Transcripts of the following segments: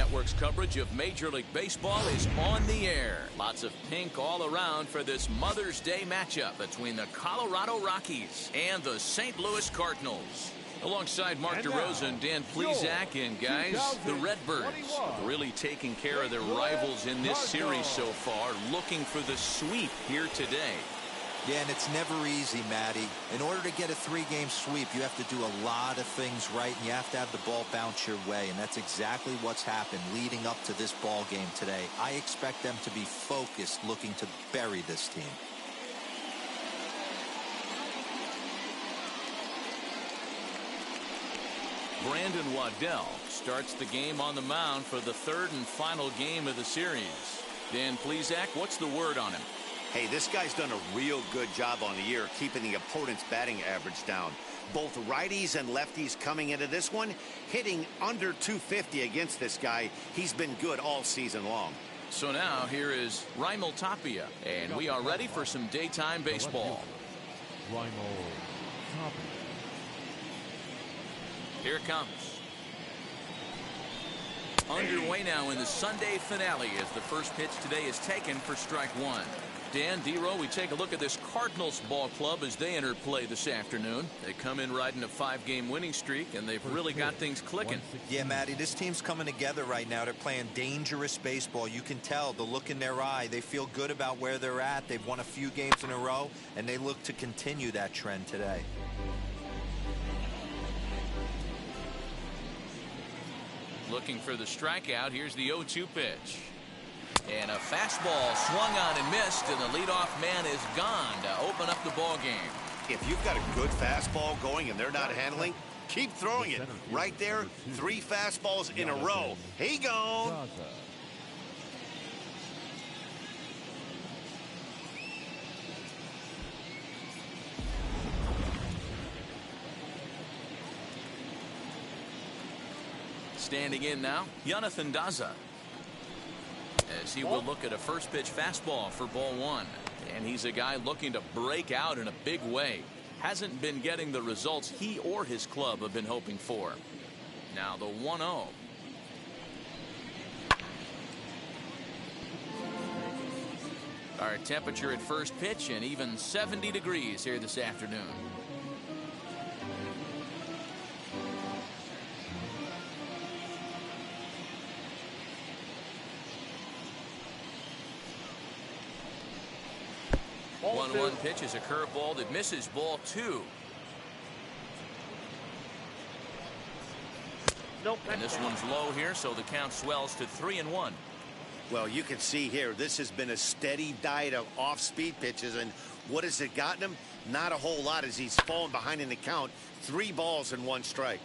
Network's coverage of Major League Baseball is on the air. Lots of pink all around for this Mother's Day matchup between the Colorado Rockies and the St. Louis Cardinals. Alongside Mark DeRosa and Dan Plesac, and guys, the Redbirds really taking care of their rivals in this series so far, looking for the sweep here today. Yeah, and it's never easy, Matty. In order to get a 3-game sweep, you have to do a lot of things right, and you have to have the ball bounce your way, and that's exactly what's happened leading up to this ball game today. I expect them to be focused, looking to bury this team. Brandon Waddell starts the game on the mound for the third and final game of the series. Dan Plesac, what's the word on him? Hey, this guy's done a real good job on the year keeping the opponent's batting average down. Both righties and lefties coming into this one, hitting under 250 against this guy. He's been good all season long. So now here is Raimel Tapia, and we are ready for some daytime baseball. Raimel Tapia. Here it comes. Underway now in the Sunday finale as the first pitch today is taken for strike one. Dan, D-Row, we take a look at this Cardinals ball club as they enter play this afternoon. They come in riding a 5-game winning streak, and they've really got things clicking. Yeah, Matty, this team's coming together right now. They're playing dangerous baseball. You can tell the look in their eye. They feel good about where they're at. They've won a few games in a row, and they look to continue that trend today. Looking for the strikeout. Here's the 0-2 pitch. And a fastball swung on and missed, and the leadoff man is gone to open up the ball game. If you've got a good fastball going and they're not handling, keep throwing it. Right there, 3 fastballs in a row. He gone. Standing in now, Jonathan Daza, as he will look at a first pitch fastball for ball one. And he's a guy looking to break out in a big way. Hasn't been getting the results he or his club have been hoping for. Now the 1-0. Our temperature at first pitch, and even 70 degrees here this afternoon. One pitch is a curveball that misses, ball 2. Nope. And this one's low here, so the count swells to 3-1. Well, you can see here, this has been a steady diet of off-speed pitches, and what has it gotten him? Not a whole lot, as he's fallen behind in the count. 3 balls and 1 strike.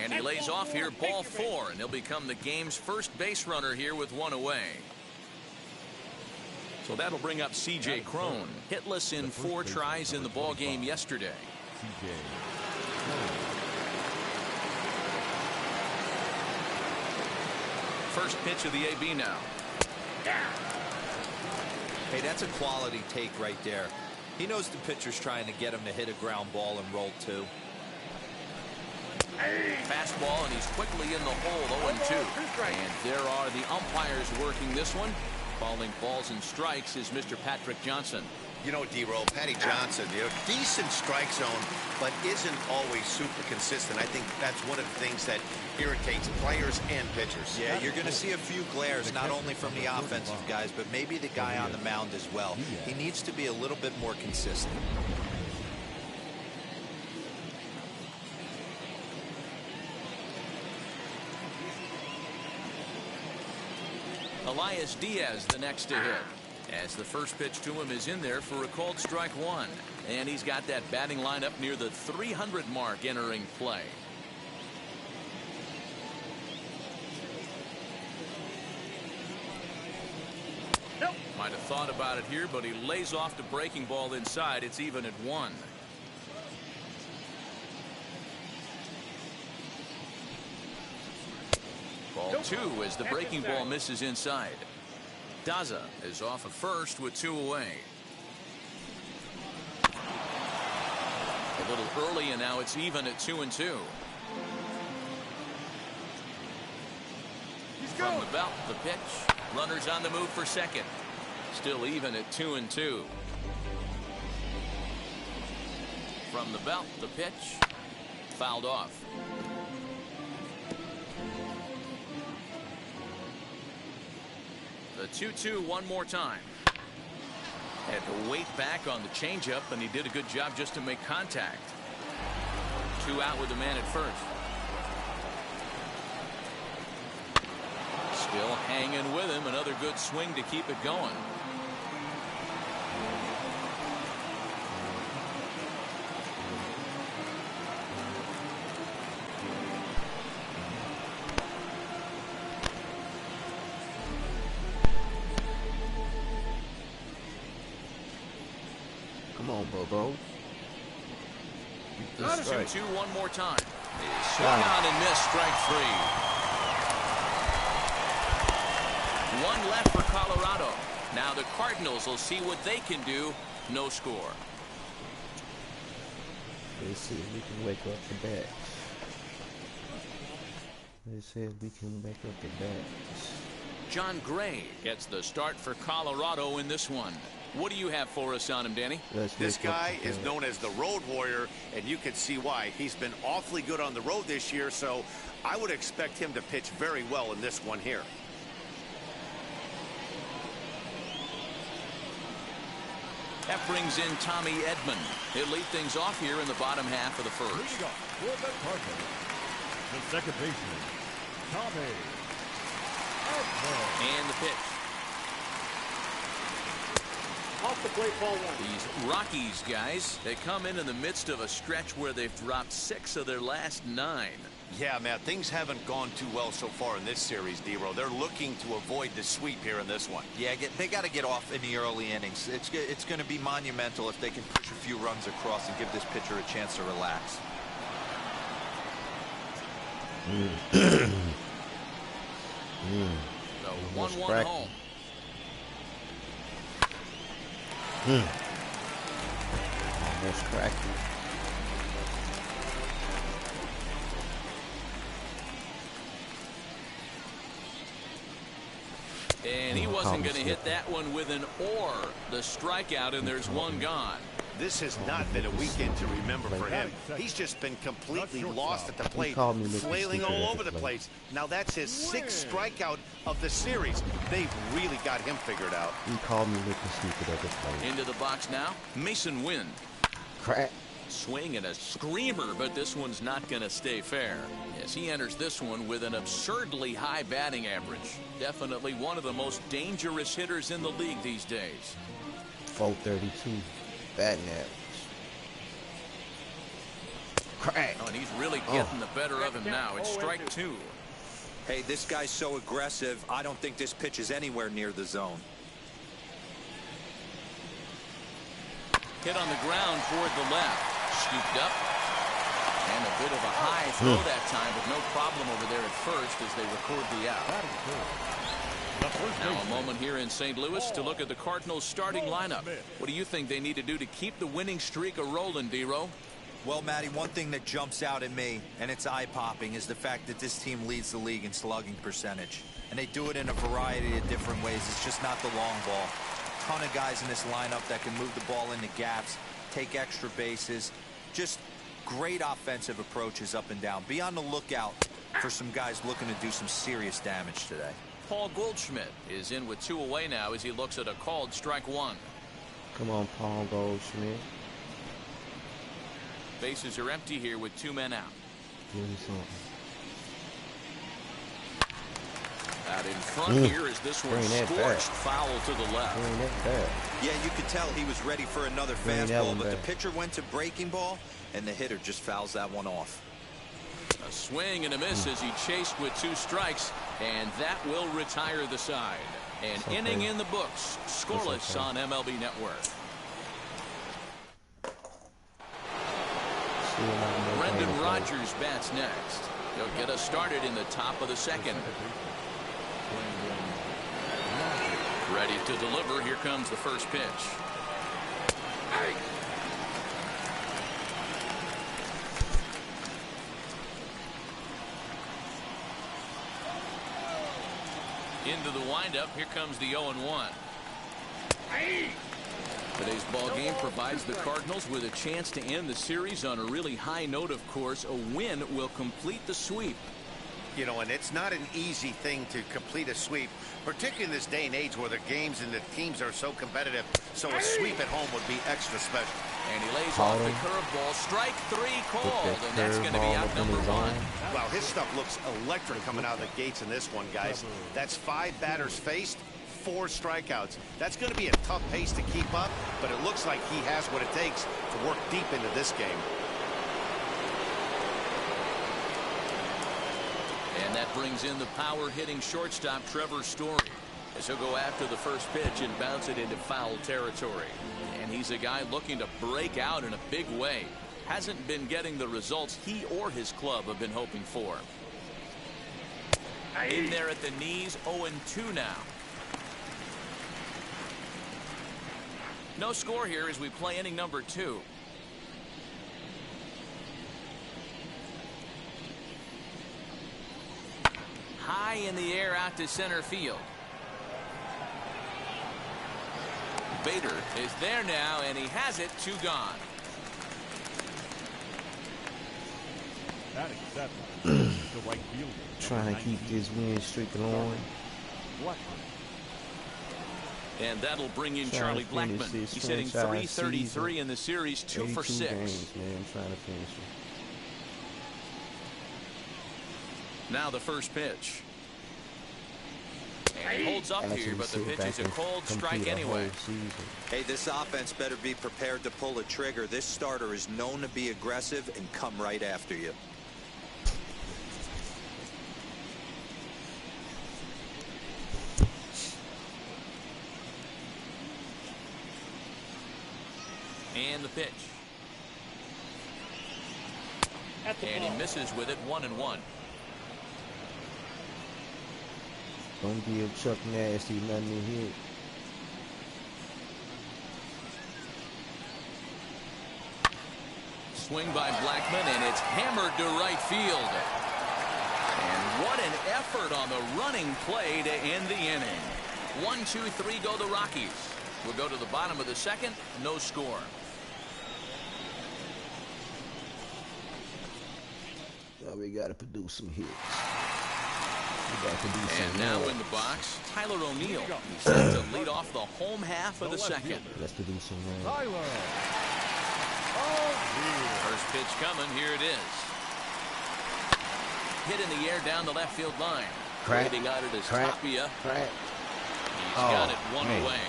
And he lays off here, ball 4, and he'll become the game's first base runner here with 1 away. So that'll bring up C.J. Cron, hitless in 4 tries in the ball game yesterday. First pitch of the AB now. Hey, that's a quality take right there. He knows the pitcher's trying to get him to hit a ground ball and roll 2. Fastball, and he's quickly in the hole, 0-2. And there are the umpires working this one. Calling balls and strikes is Mr. Patrick Johnson. You know, D-Roll, Patty Johnson, decent strike zone, but isn't always super consistent. I think that's one of the things that irritates players and pitchers. Yeah, you're going to see a few glares, not only from the offensive guys, but maybe the guy on the mound as well. He needs to be a little bit more consistent. Elias Diaz the next to hit, as the first pitch to him is in there for a called strike 1. And he's got that batting lineup near the 300 mark entering play. Nope. Might have thought about it here, but he lays off the breaking ball inside. It's even at 1. Ball 2 as the breaking ball misses inside. Daza is off at first with 2 away. A little early, and now it's even at 2-2. From the belt, the pitch. Runners on the move for second. Still even at 2-2. From the belt, the pitch. Fouled off. The 2-2 one more time. Had to wait back on the changeup, and he did a good job just to make contact. 2 out with the man at first. Still hanging with him. Another good swing to keep it going. Come on, Bobo. The 2-2 one more time. Swung on and missed, strike 3. One left for Colorado. Now the Cardinals will see what they can do. No score. Let's see if we can wake up the bats. Let's see if we can wake up the bats. John Gray gets the start for Colorado in this one. What do you have for us on him, Danny? This guy is known as the road warrior, and you can see why. He's been awfully good on the road this year, so I would expect him to pitch very well in this one here. That brings in Tommy Edman. He'll lead things off here in the bottom half of the first. Leading off for the Cardinals, the second baseman, Tommy Edman. And the pitch. Off the plate, ball 1. These Rockies guys, they come in the midst of a stretch where they've dropped 6 of their last 9. Yeah, Matt, things haven't gone too well so far in this series, D-Row. They're looking to avoid the sweep here in this one. Yeah, they got to get off in the early innings. It's going to be monumental if they can push a few runs across and give this pitcher a chance to relax. So 1-1 home. Almost cracked. And he wasn't going to hit that one with an or. The strikeout, and there's one gone. This has not been a weekend to remember for him. He's just been completely lost at the plate, flailing all over the place. Now that's his 6th strikeout of the series. They've really got him figured out. He called me looking stupid at the plate. Into the box now, Mason Wynn. Crack. Swing and a screamer, but this one's not going to stay fair. As he enters this one with an absurdly high batting average. Definitely one of the most dangerous hitters in the league these days. 432 batting average. Crack. Oh, and he's really getting the better of him now. It's strike 2. Hey, this guy's so aggressive. I don't think this pitch is anywhere near the zone. Hit on the ground toward the left. Scooped up. And a bit of a high throw that time, but no problem over there at first as they record the out. Now a moment here in St. Louis to look at the Cardinals starting lineup. What do you think they need to do to keep the winning streak a-rolling, D-Row? Well, Matty, one thing that jumps out at me, and it's eye-popping, is the fact that this team leads the league in slugging percentage. And they do it in a variety of different ways. It's just not the long ball. Ton of guys in this lineup that can move the ball into gaps, take extra bases. Just great offensive approaches up and down. Be on the lookout for some guys looking to do some serious damage today. Paul Goldschmidt is in with 2 away now as he looks at a called strike 1. Come on, Paul Goldschmidt. Bases are empty here with 2 men out. Give me something. Out in front here is this one scorched foul to the left. Yeah, you could tell he was ready for another fastball, but the pitcher went to breaking ball, and the hitter just fouls that one off. A swing and a miss as he chased with 2 strikes, and that will retire the side. An inning in the books, scoreless on MLB Network. Brendan Rodgers bats next. He'll get us started in the top of the 2nd. Ready to deliver. Here comes the first pitch. Into the windup. Here comes the 0-1. Today's ball game provides the Cardinals with a chance to end the series on a really high note, of course. A win will complete the sweep. You know, and it's not an easy thing to complete a sweep, particularly in this day and age where the games and the teams are so competitive. So a sweep at home would be extra special. And he lays off the curveball. Strike 3 called, and that's going to be out number 1. Wow, his stuff looks electric coming out of the gates in this one, guys. That's 5 batters faced, 4 strikeouts. That's going to be a tough pace to keep up, but it looks like he has what it takes to work deep into this game. And that brings in the power-hitting shortstop Trevor Story, as he'll go after the first pitch and bounce it into foul territory. And he's a guy looking to break out in a big way. Hasn't been getting the results he or his club have been hoping for. In there at the knees, 0-2 now. No score here as we play inning number 2. High in the air out to center field. Bader is there now, and he has it. 2 gone. Batting 7. The right fielder. Trying to keep this win streak going. And that'll bring in Charlie Blackmon. He's hitting .333 in the series, 2 for 6. Games, man. I'm trying to finish it. Now the first pitch. And he holds up here, but the pitch is a cold strike anyway. Hey, this offense better be prepared to pull a trigger. This starter is known to be aggressive and come right after you. And the pitch. And he misses with it. 1-1. Don't give Chuck Nasty nothing to hit. Swing by Blackmon, and it's hammered to right field. And what an effort on the running play to end the inning. 1-2-3 go the Rockies. We'll go to the bottom of the second. No score. Now we got to produce some hits. And now in the box, Tyler O'Neill. He's set to lead off the home half of the second. Let's produce some runs. Tyler. First pitch coming. Here it is. Hit in the air down the left field line. Crack. Waiting out it is Crack. Tapia. Crack. He's got it one man. away.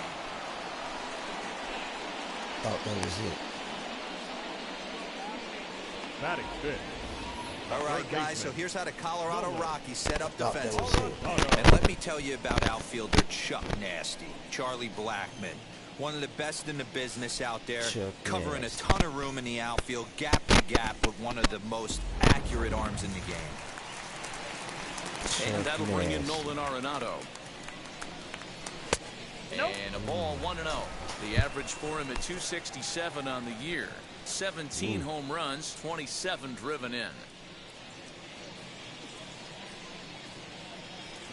Thought that was it. Batting 5th. All right, guys, so here's how the Colorado Rockies set up defensively. That was it. And let me tell you about outfielder Chuck Nasty, Charlie Blackmon. One of the best in the business out there, Chuck covering Nasty. a ton of room in the outfield, gap to gap with one of the most accurate arms in the game. And that'll bring in Nolan Arenado. And a ball 1-0. The average for him at .267 on the year. 17 home runs, 27 driven in.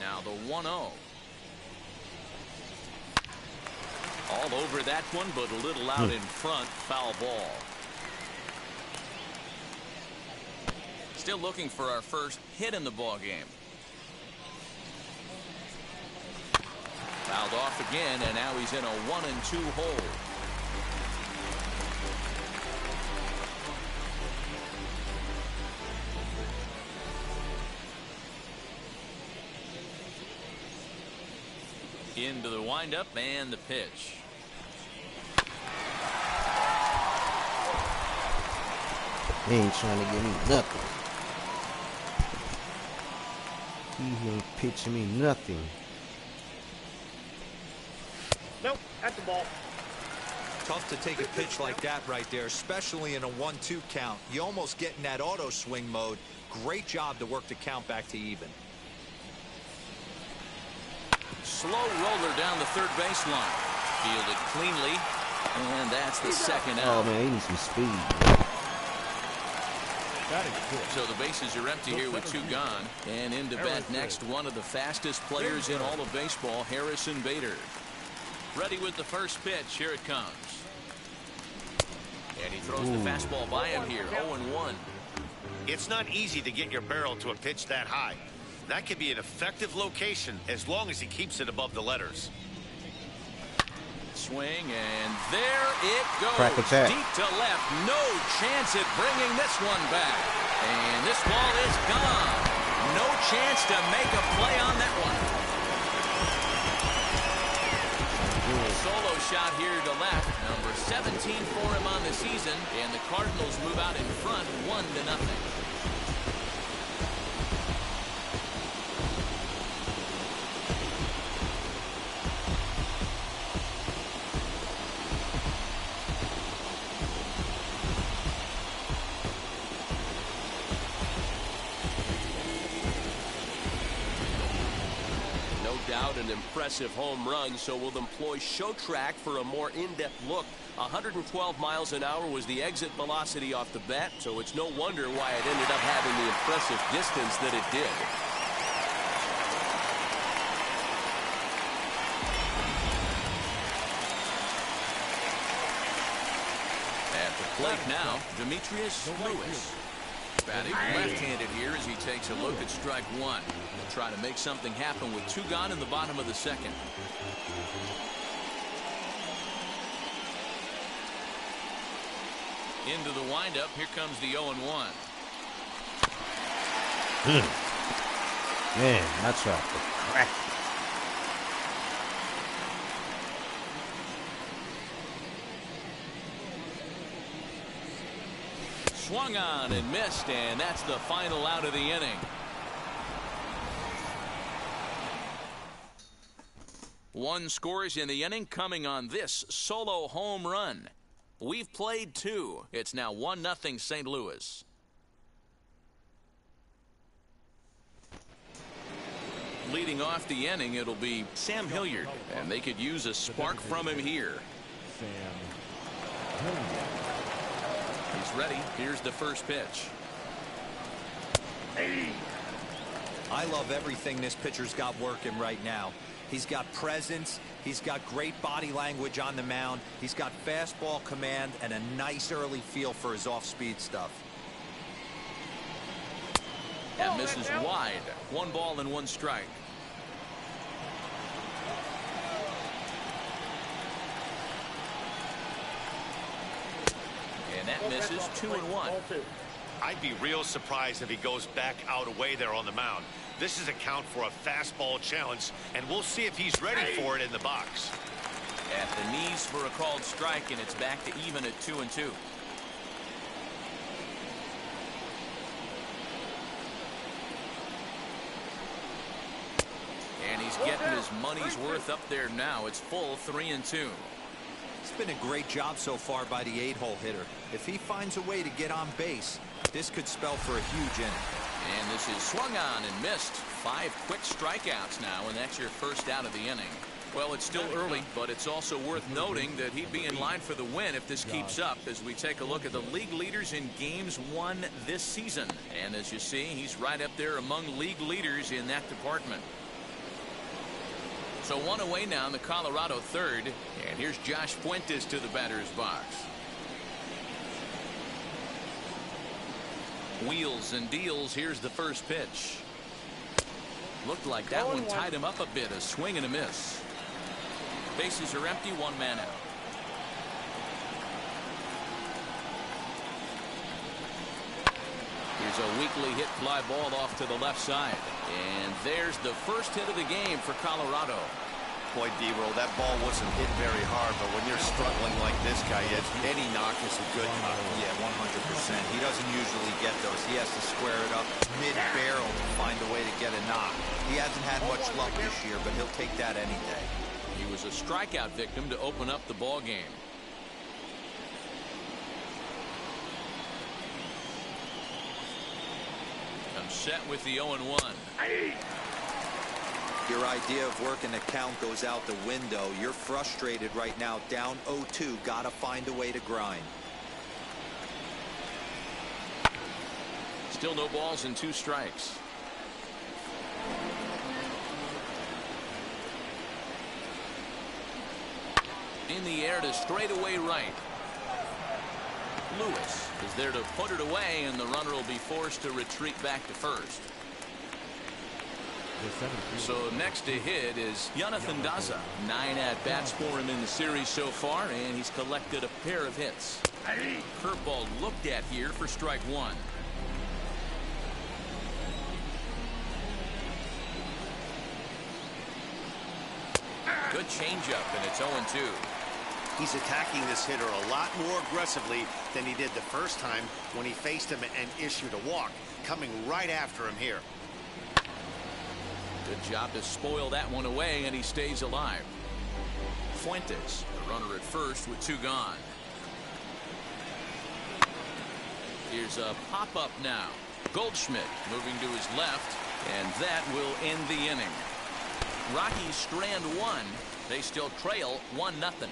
Now the 1-0. All over that one, but a little out in front. Foul ball. Still looking for our first hit in the ball game. Fouled off again, and now he's in a 1-2 hole. Into the windup and the pitch. He ain't trying to give me nothing. He ain't pitching me nothing. Nope, at the ball. Tough to take a pitch like that right there, especially in a 1-2 count. You almost get in that auto swing mode. Great job to work the count back to even. Slow roller down the third baseline. Fielded cleanly. And that's the second out. Oh, man, he needs some speed. Batting fifth. So the bases are empty here with 2 gone. And in to bat next, one of the fastest players in all of baseball, Harrison Bader. Ready with the first pitch. Here it comes. And he throws the fastball by him here. 0-1. It's not easy to get your barrel to a pitch that high. That could be an effective location as long as he keeps it above the letters. Swing, and there it goes. Crack attack. Deep to left. No chance at bringing this one back. And this ball is gone. No chance to make a play on that one. Solo shot here to left. Number 17 for him on the season. And the Cardinals move out in front 1-0. An impressive home run, so we'll employ show track for a more in-depth look. 112 miles an hour was the exit velocity off the bat, so it's no wonder why it ended up having the impressive distance that it did. At the plate now, Demetrius Lewis. Batting left-handed here as he takes a look at strike 1. He'll try to make something happen with 2 gone in the bottom of the second. Into the windup. Here comes the 0-1. Man, that's right. Crack. Swung on and missed, and that's the final out of the inning. One scores in the inning coming on this solo home run. We've played 2. It's now 1-0 St. Louis. Leading off the inning, it'll be Sam Hilliard, and they could use a spark from him here. Sam Hilliard. He's ready. Here's the first pitch. I love everything this pitcher's got working right now. He's got presence. He's got great body language on the mound. He's got fastball command and a nice early feel for his off-speed stuff. That misses wide. 1 ball and 1 strike. And that misses 2-1. I'd be real surprised if he goes back out away there on the mound. This is a count for a fastball challenge, and we'll see if he's ready for it in the box. At the knees for a called strike, and it's back to even at 2-2. And he's getting his money's worth up there now. It's full 3-2. It's been a great job so far by the 8-hole hitter. If he finds a way to get on base, this could spell for a huge inning. And this is swung on and missed. 5 quick strikeouts now, and that's your first out of the inning. Well, it's still early, but it's also worth noting that he'd be in line for the win if this keeps up as we take a look at the league leaders in games won this season. And as you see, he's right up there among league leaders in that department. So 1 away now in the Colorado third, and here's Josh Fuentes to the batter's box. Wheels and deals. Here's the first pitch. Looked like that one tied him up a bit. A swing and a miss. Bases are empty. 1 man out. Here's a weakly hit fly ball off to the left side. And there's the first hit of the game for Colorado. Boy, D-Roll, that ball wasn't hit very hard, but when you're struggling like this guy is, any knock is a good knock. Yeah, 100%. He doesn't usually get those. He has to square it up mid-barrel to find a way to get a knock. He hasn't had much luck this year, but he'll take that any day. He was a strikeout victim to open up the ball game. I'm set with the 0-1. Your idea of working the count goes out the window. You're frustrated right now, down 0-2. Gotta find a way to grind. Still no balls and 2 strikes. In the air to straightaway right. Lewis is there to put it away, and the runner will be forced to retreat back to first. So next to hit is Jonathan Daza. 9 at-bats for him in the series so far, and he's collected a pair of hits. Curveball looked at here for strike 1. Good changeup, and it's 0-2. He's attacking this hitter a lot more aggressively than he did the first time when he faced him and issued a walk. Coming right after him here. Good job to spoil that one away, and he stays alive. Fuentes, the runner at first with 2 gone. Here's a pop-up now. Goldschmidt moving to his left, and that will end the inning. Rockies strand 1. They still trail 1-0.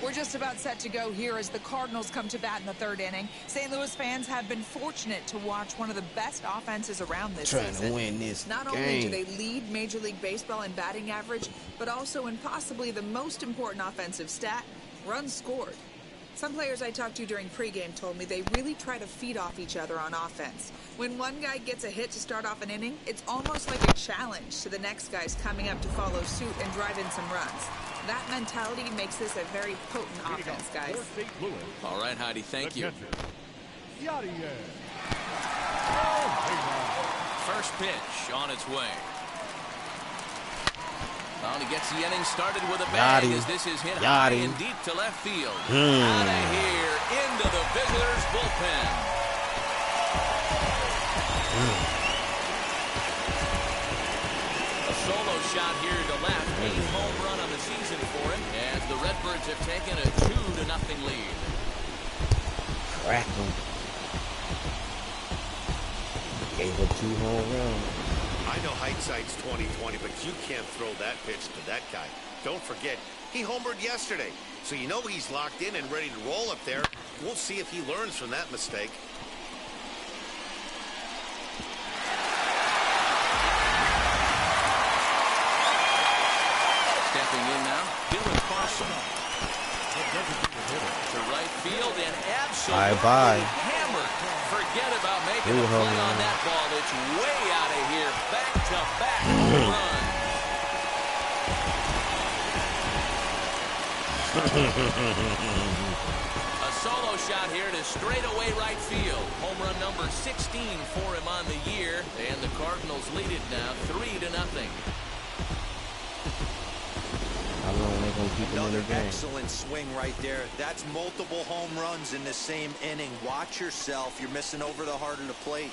We're just about set to go here as the Cardinals come to bat in the 3rd inning. St. Louis fans have been fortunate to watch one of the best offenses around this season. Trying to win this Not game. only do they lead Major League Baseball in batting average, but also in possibly the most important offensive stat, runs scored. Some players I talked to during pregame told me they really try to feed off each other on offense. When one guy gets a hit to start off an inning, it's almost like a challenge to the next guys coming up to follow suit and drive in some runs. That mentality makes this a very potent offense, guys. All right, Heidi, thank you. First pitch on its way. Well, he gets the inning started with a bang as this is hit high and deep to left field. Out of here into the visitors' bullpen. A solo shot here to left. 8th home run on the season for him as the Redbirds have taken a 2-0 lead. Crack him. Gave up 2 home runs. I know hindsight's 20/20, but you can't throw that pitch to that guy. Don't forget, he homered yesterday, so you know he's locked in and ready to roll up there. We'll see if he learns from that mistake. Stepping in now, Dylan Carson. To right field and absolutely hammered. Forget about making a play on that ball. It's way out of here. Back-to-back home run. A solo shot here to straightaway right field. Home run number 16 for him on the year. And the Cardinals lead it now 3-0. How long they gonna keep him in the game? Excellent swing right there. That's multiple home runs in the same inning. Watch yourself. You're missing over the heart of the plate.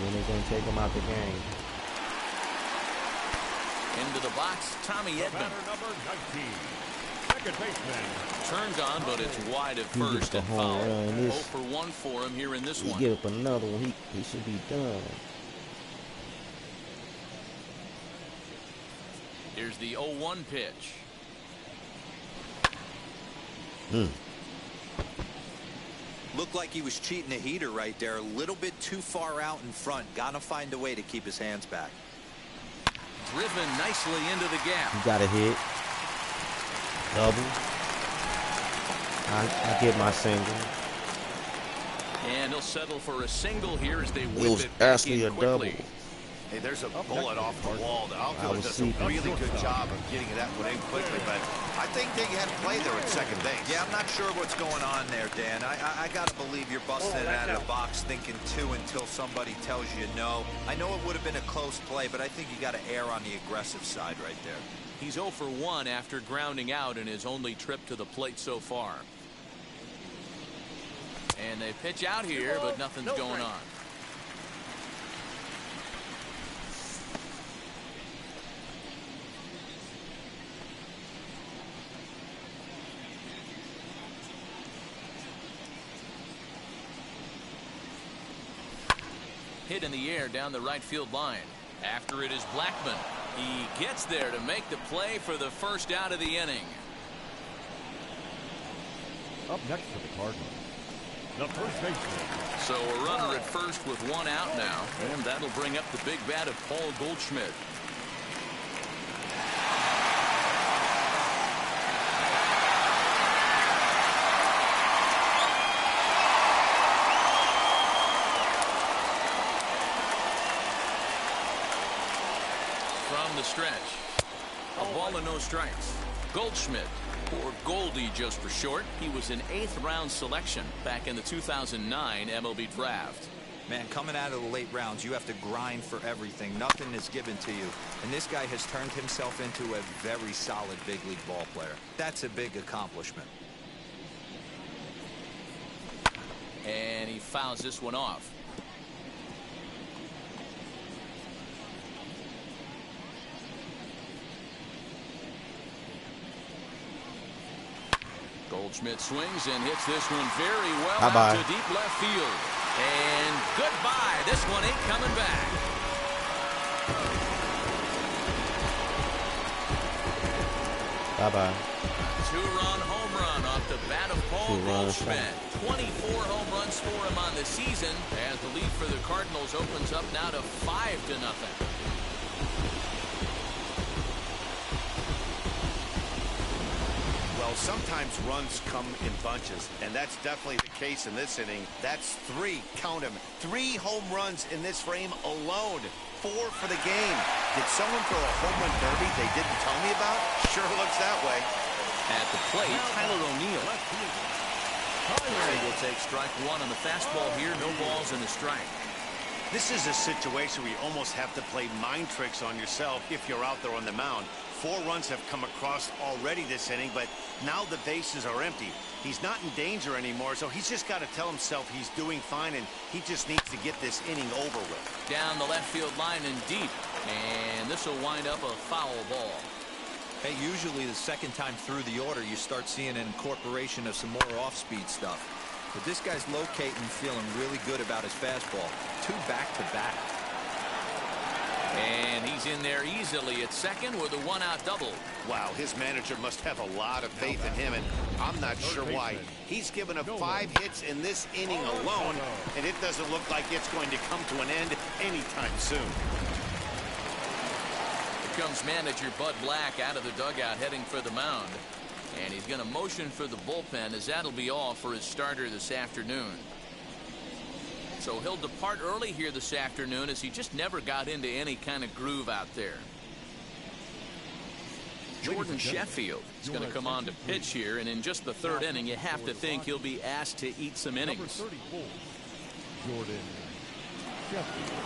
When they gonna take him out the game? Into the box, Tommy Edman. Number 19, second baseman. Turns on, but it's wide at first and foul. 0 for 1 for him here in this one. Get up another one. He should be done. Here's the 0-1 pitch. Looked like he was cheating a heater right there. A little bit too far out in front. Gotta find a way to keep his hands back. Driven nicely into the gap. He got a hit. Double. I get my single. And he'll settle for a single here as they whip It was it back actually in a quickly. double. Hey, there's a bullet off the wall. The outfielder does a really good job of getting that one in quickly, but I think they had play there at second base. Yeah, I'm not sure what's going on there, Dan. I gotta believe you're busting it out of the box thinking 2 until somebody tells you no. I know it would have been a close play, but I think you got to err on the aggressive side right there. He's 0 for 1 after grounding out in his only trip to the plate so far. And they pitch out here, but nothing's going on. hit in the air down the right field line. After it is Blackman. He gets there to make the play for the first out of the inning. Up next for the Cardinals, the first baseman. So a runner at first with one out now, and that'll bring up the big bat of Paul Goldschmidt. From the stretch, a ball and no strikes. Goldschmidt, or Goldie just for short. He was an 8th round selection back in the 2009 MLB draft. Man, coming out of the late rounds, you have to grind for everything. Nothing is given to you. And this guy has turned himself into a very solid big league ball player. That's a big accomplishment. And he fouls this one off. Goldschmidt swings and hits this one very well out to deep left field. And goodbye. This one ain't coming back. Bye-bye. 2-run home run off the bat of Paul Goldschmidt. 24 home runs for him on the season, as the lead for the Cardinals opens up now to 5-0. Well, sometimes runs come in bunches, and that's definitely the case in this inning. That's 3, count them, 3 home runs in this frame alone. 4 for the game. Did someone throw a home run derby they didn't tell me about? Sure looks that way. At the plate, Tyler O'Neill. Will take strike 1 on the fastball here. No balls in the strike. This is a situation where you almost have to play mind tricks on yourself if you're out there on the mound. 4 runs have come across already this inning, but now the bases are empty. He's not in danger anymore, so he's just got to tell himself he's doing fine, and he just needs to get this inning over with. Down the left field line and deep, and this will wind up a foul ball. Hey, usually the second time through the order, you start seeing an incorporation of some more off-speed stuff. But this guy's locating, feeling really good about his fastball. 2 back-to-back. And he's in there easily at second with a 1-out double. Wow, his manager must have a lot of faith in him, and I'm not sure why. He's given up 5 hits in this inning alone, and it doesn't look like it's going to come to an end anytime soon. Here comes manager Bud Black out of the dugout heading for the mound. And he's going to motion for the bullpen, as that'll be all for his starter this afternoon. So he'll depart early here this afternoon, as he just never got into any kind of groove out there. Jordan Sheffield is going to come on to pitch here, and in just the 3rd inning, you have to think he'll be asked to eat some innings. Number 34, Jordan Sheffield.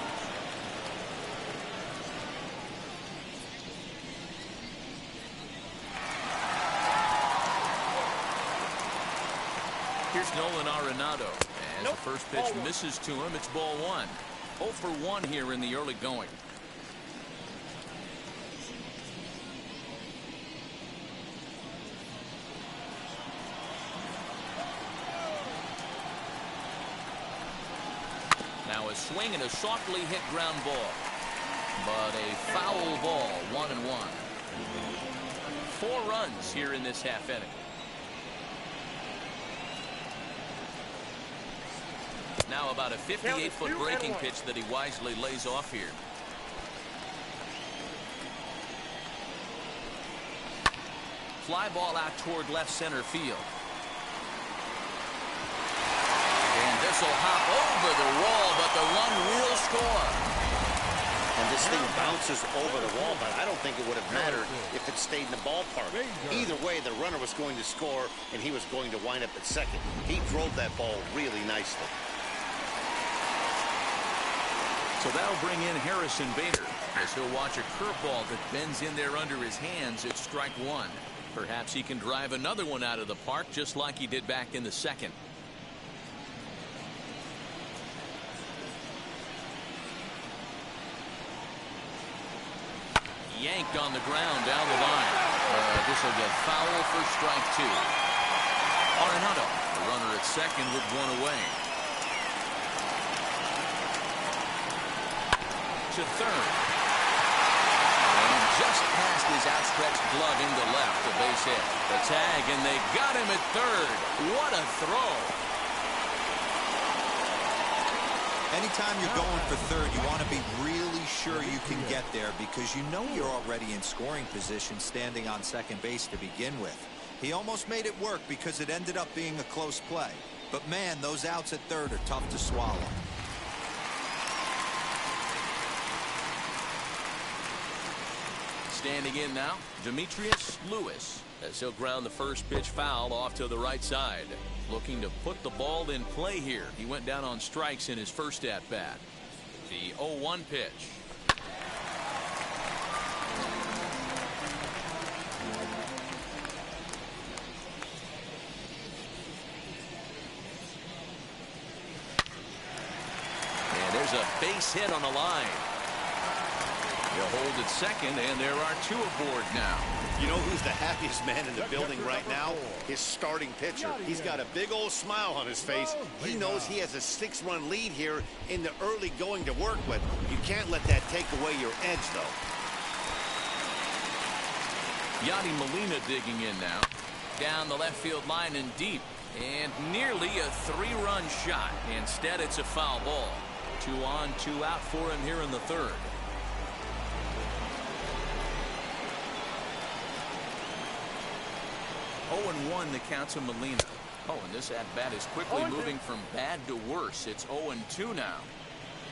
Here's Nolan Arenado. As the first pitch misses to him, it's ball 1. 0 for 1 here in the early going. Now a swing and a softly hit ground ball. But a foul ball, 1-1. 4 runs here in this half inning. Now about a 58-foot breaking pitch that he wisely lays off here. Fly ball out toward left center field. And this will hop over the wall, but the run will score. And this thing bounces over the wall, but I don't think it would have mattered if it stayed in the ballpark. Either way, the runner was going to score, and he was going to wind up at second. He drove that ball really nicely. So that'll bring in Harrison Bader, as he'll watch a curveball that bends in there under his hands at strike 1. Perhaps he can drive another one out of the park, just like he did back in the 2nd. Yanked on the ground down the line. This will get foul for strike 2. Arenado, the runner at second with 1 away. to third. And just past his outstretched glove into left, a base hit. The tag, and they got him at third. What a throw. Anytime you're going for third, you want to be really sure you can get there because you know you're already in scoring position standing on second base to begin with. He almost made it work because it ended up being a close play. But man, those outs at third are tough to swallow. Standing in now, Demetrius Lewis, as he'll ground the first pitch foul off to the right side. Looking to put the ball in play here. He went down on strikes in his first at-bat. The 0-1 pitch. And there's a base hit on the line. He'll hold at second, and there are two aboard now. You know who's the happiest man in the building right now? His starting pitcher. He's got a big old smile on his face. He knows he has a 6-run lead here in the early going to work with. You can't let that take away your edge, though. Yadi Molina digging in now. Down the left field line and deep. And nearly a 3-run shot. Instead, it's a foul ball. 2 on, 2 out for him here in the third. 0-1 the count to Molina. Oh, and this at-bat is quickly moving from bad to worse. It's 0-2 now.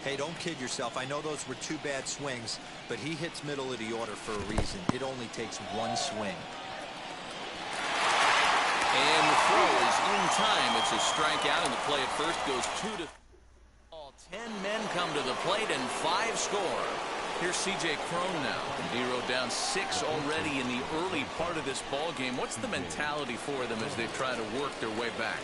Hey, don't kid yourself. I know those were 2 bad swings, but he hits middle of the order for a reason. It only takes 1 swing. And the throw is in time. It's a strikeout, and the play at first goes 2 to. All 10 men come to the plate, and 5 score. Here's C.J. Cron now. Nero down 6 already in the early part of this ball game. What's the mentality for them as they try to work their way back?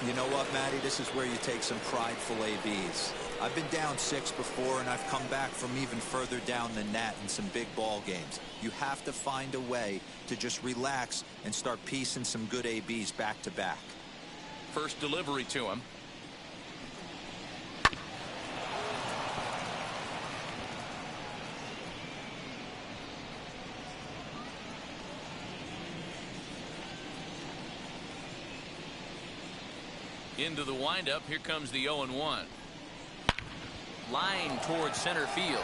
You know what, Matty? This is where you take some prideful ABs. I've been down 6 before, and I've come back from even further down than that in some big ball games. You have to find a way to just relax and start piecing some good ABs back to back. First delivery to him. Into the windup. Here comes the 0-1. Line towards center field.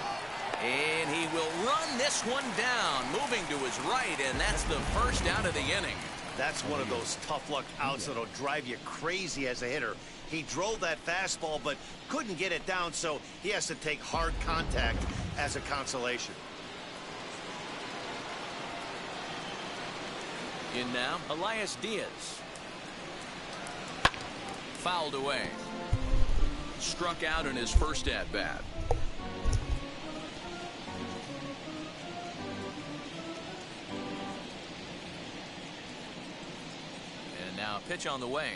And he will run this one down. Moving to his right, and that's the first out of the inning. That's one of those tough luck outs that'll drive you crazy as a hitter. He drove that fastball, but couldn't get it down, so he has to take hard contact as a consolation. In now, Elias Diaz. Fouled away. Struck out in his first at-bat. And now a pitch on the way.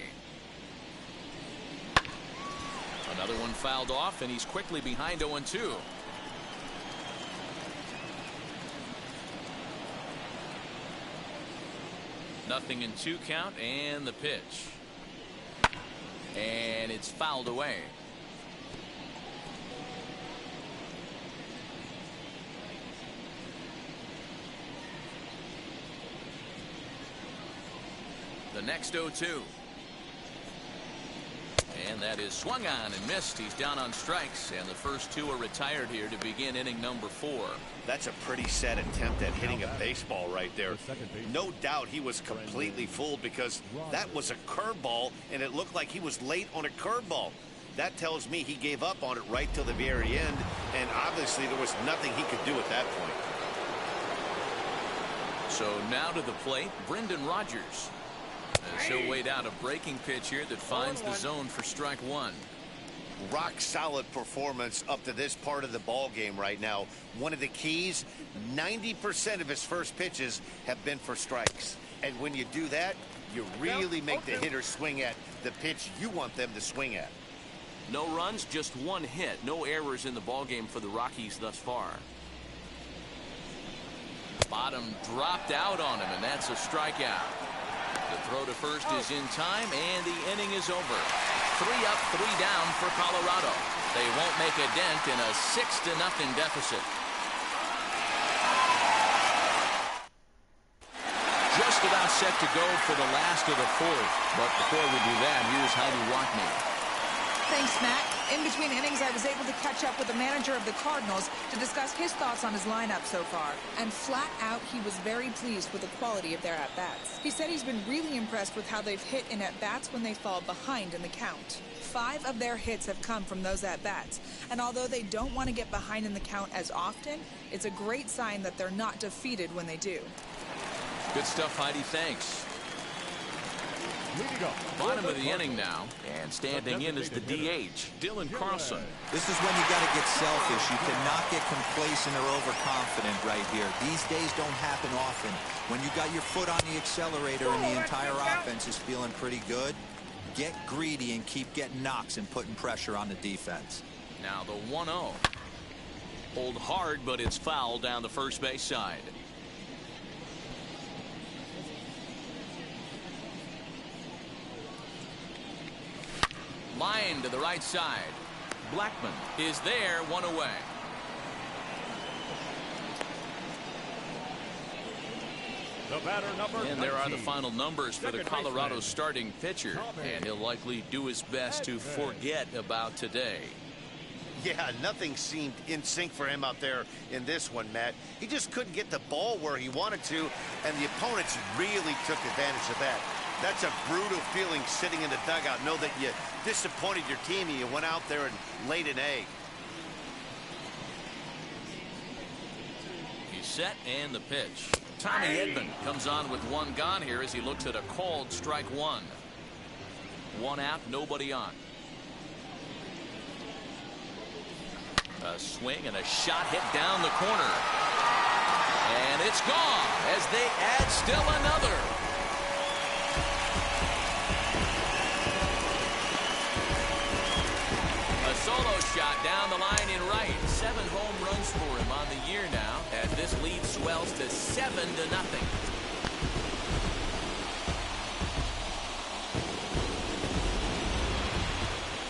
Another one fouled off, and he's quickly behind 0-2. Nothing in 2 count, and the pitch. And it's fouled away. The next 0-2. And that is swung on and missed. He's down on strikes, and the first 2 are retired here to begin inning number 4. That's a pretty sad attempt at hitting a baseball right there. No doubt he was completely fooled because that was a curveball, and it looked like he was late on a curveball. That tells me he gave up on it right till the very end, and obviously there was nothing he could do at that point. So now to the plate, Brendan Rodgers. As he'll wait out a breaking pitch here that finds the zone for strike 1. Rock solid performance up to this part of the ball game right now. One of the keys, 90% of his first pitches have been for strikes. And when you do that, you really make the hitter swing at the pitch you want them to swing at. No runs, just 1 hit. No errors in the ball game for the Rockies thus far. Bottom dropped out on him, and that's a strikeout. The throw to first is in time, and the inning is over. 3 up, 3 down for Colorado. They won't make a dent in a 6-0 deficit. Just about set to go for the last of the fourth. But before we do that, here's Heidi Watney. Thanks, Matt. In between innings, I was able to catch up with the manager of the Cardinals to discuss his thoughts on his lineup so far. And flat out, he was very pleased with the quality of their at-bats. He said he's been really impressed with how they've hit in at-bats when they fall behind in the count. 5 of their hits have come from those at-bats. And although they don't want to get behind in the count as often, it's a great sign that they're not defeated when they do. Good stuff, Heidi. Thanks. Bottom of the inning now, and standing in is the DH, Dylan Carlson. This is when you got to get selfish. You cannot get complacent or overconfident right here. These days don't happen often. When you got your foot on the accelerator and the entire offense is feeling pretty good, get greedy and keep getting knocks and putting pressure on the defense. Now the 1-0. Hold hard, but it's foul down the first base side. Line to the right side. Blackman is there, 1 away. The batter, number And there are the 19. final numbers for the Colorado starting pitcher, and he'll likely do his best to forget about today. Yeah, nothing seemed in sync for him out there in this one, Matt. He just couldn't get the ball where he wanted to, and the opponents really took advantage of that. That's a brutal feeling sitting in the dugout. Know that you disappointed your team and you went out there and laid an egg. He's set and the pitch. Tommy Edman comes on with 1 gone here as he looks at a called strike 1. 1 out, nobody on. A swing and a shot hit down the corner. And it's gone as they add still another. A solo shot down the line in right. 7 home runs for him on the year now as this lead swells to 7-0.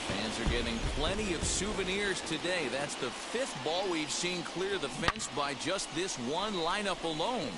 Fans are getting plenty of souvenirs today. That's the 5th ball we've seen clear the fence by just this one lineup alone.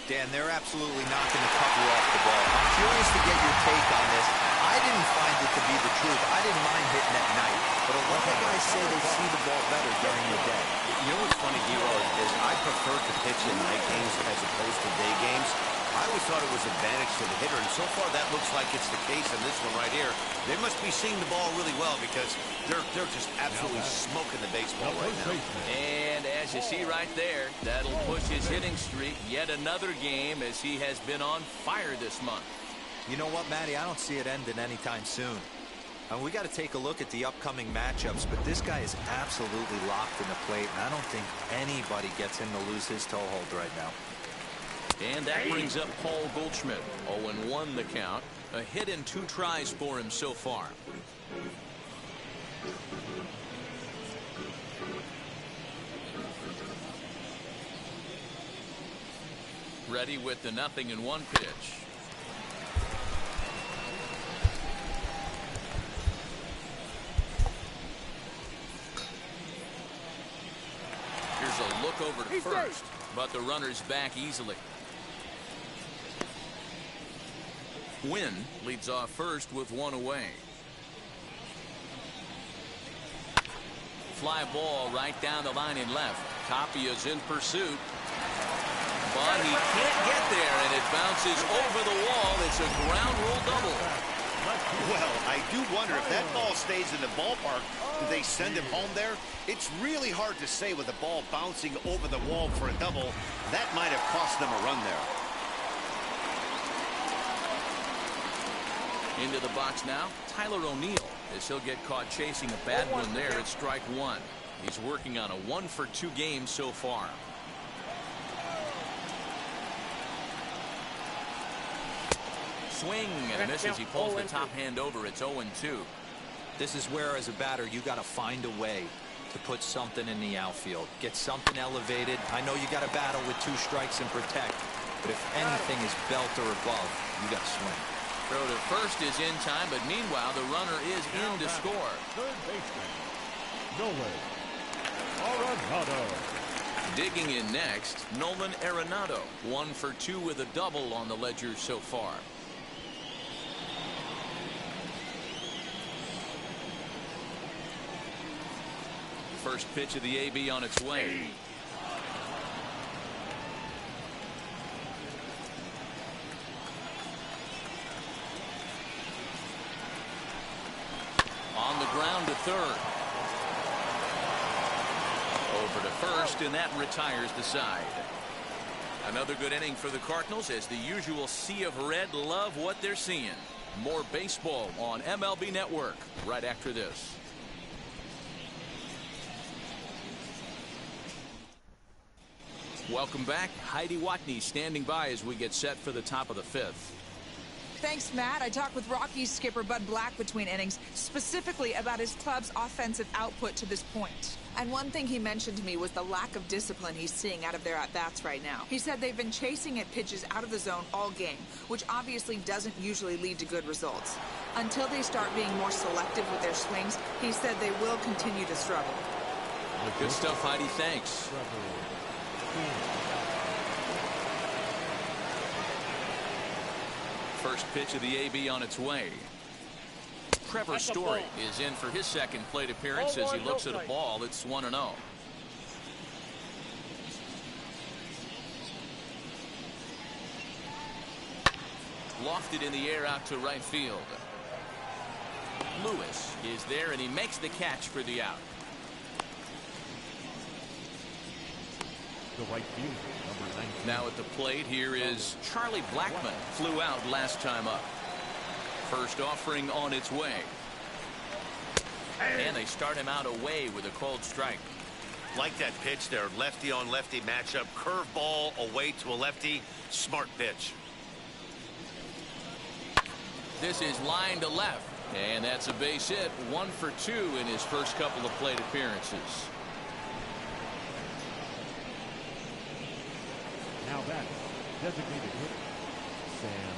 Dan, they're absolutely not going to cover off the ball. I'm curious to get your take on this. I didn't find it to be the truth. I didn't mind hitting at night, but a lot of guys say they see the ball better during the day. You know what's funny, Dero, is I prefer to pitch in night games as opposed to day games. I always thought it was an advantage to the hitter, and so far that looks like it's the case in this one right here. They must be seeing the ball really well because they're just absolutely smoking the baseball right now. And as you see right there, that'll push his hitting streak yet another game as he has been on fire this month. You know what, Matty? I don't see it ending anytime soon. And we got to take a look at the upcoming matchups, but this guy is absolutely locked in the plate, and I don't think anybody gets him to lose his toehold right now. And that brings up Paul Goldschmidt. 0-1 the count. A hit in 2 tries for him so far. Ready with the 0-1 pitch. Here's a look over to first, but the runner's back easily. Wynn leads off first with 1 away. Fly ball right down the line in left. Tapia's in pursuit. But he can't get there, and it bounces over the wall. It's a ground rule double. Well, I do wonder if that ball stays in the ballpark, do they send him home there? It's really hard to say with the ball bouncing over the wall for a double. That might have cost them a run there. Into the box now, Tyler O'Neill, as he'll get caught chasing a bad one there at strike 1. He's working on a 1-for-2 game so far. Swing and a miss as he pulls the top hand over. It's 0-2. This is where, as a batter, you got to find a way to put something in the outfield. Get something elevated. I know you got to battle with 2 strikes and protect, but if anything is belt or above, you got to swing. Throw to first is in time, but meanwhile, the runner is in to score. Third baseman, Nolan Arenado. Digging in next, Nolan Arenado, 1 for 2 with a double on the ledger so far. First pitch of the AB on its way. On the ground to third. Over to first, and that retires the side. Another good inning for the Cardinals as the usual sea of red love what they're seeing. More baseball on MLB Network right after this. Welcome back. Heidi Watney standing by as we get set for the top of the 5th. Thanks, Matt. I talked with Rockies skipper Bud Black between innings, specifically about his club's offensive output to this point. And one thing he mentioned to me was the lack of discipline he's seeing out of their at-bats right now. He said they've been chasing at pitches out of the zone all game, which obviously doesn't usually lead to good results. Until they start being more selective with their swings, he said they will continue to struggle. Good stuff, Heidi. Thanks. First pitch of the AB on its way. Trevor Story is in for his second plate appearance as he looks at a ball. It's 1-0. Lofted in the air out to right field. Lewis is there and he makes the catch for the out. The right fielder, number 19. Now at the plate here is Charlie Blackmon. Flew out last time up. First offering on its way. And they start him out away with a cold strike. Like that pitch there, lefty on lefty matchup, curveball away to a lefty, smart pitch. This is line to left, and that's a base hit. 1 for 2 in his first couple of plate appearances. Now that designated hitter, Sam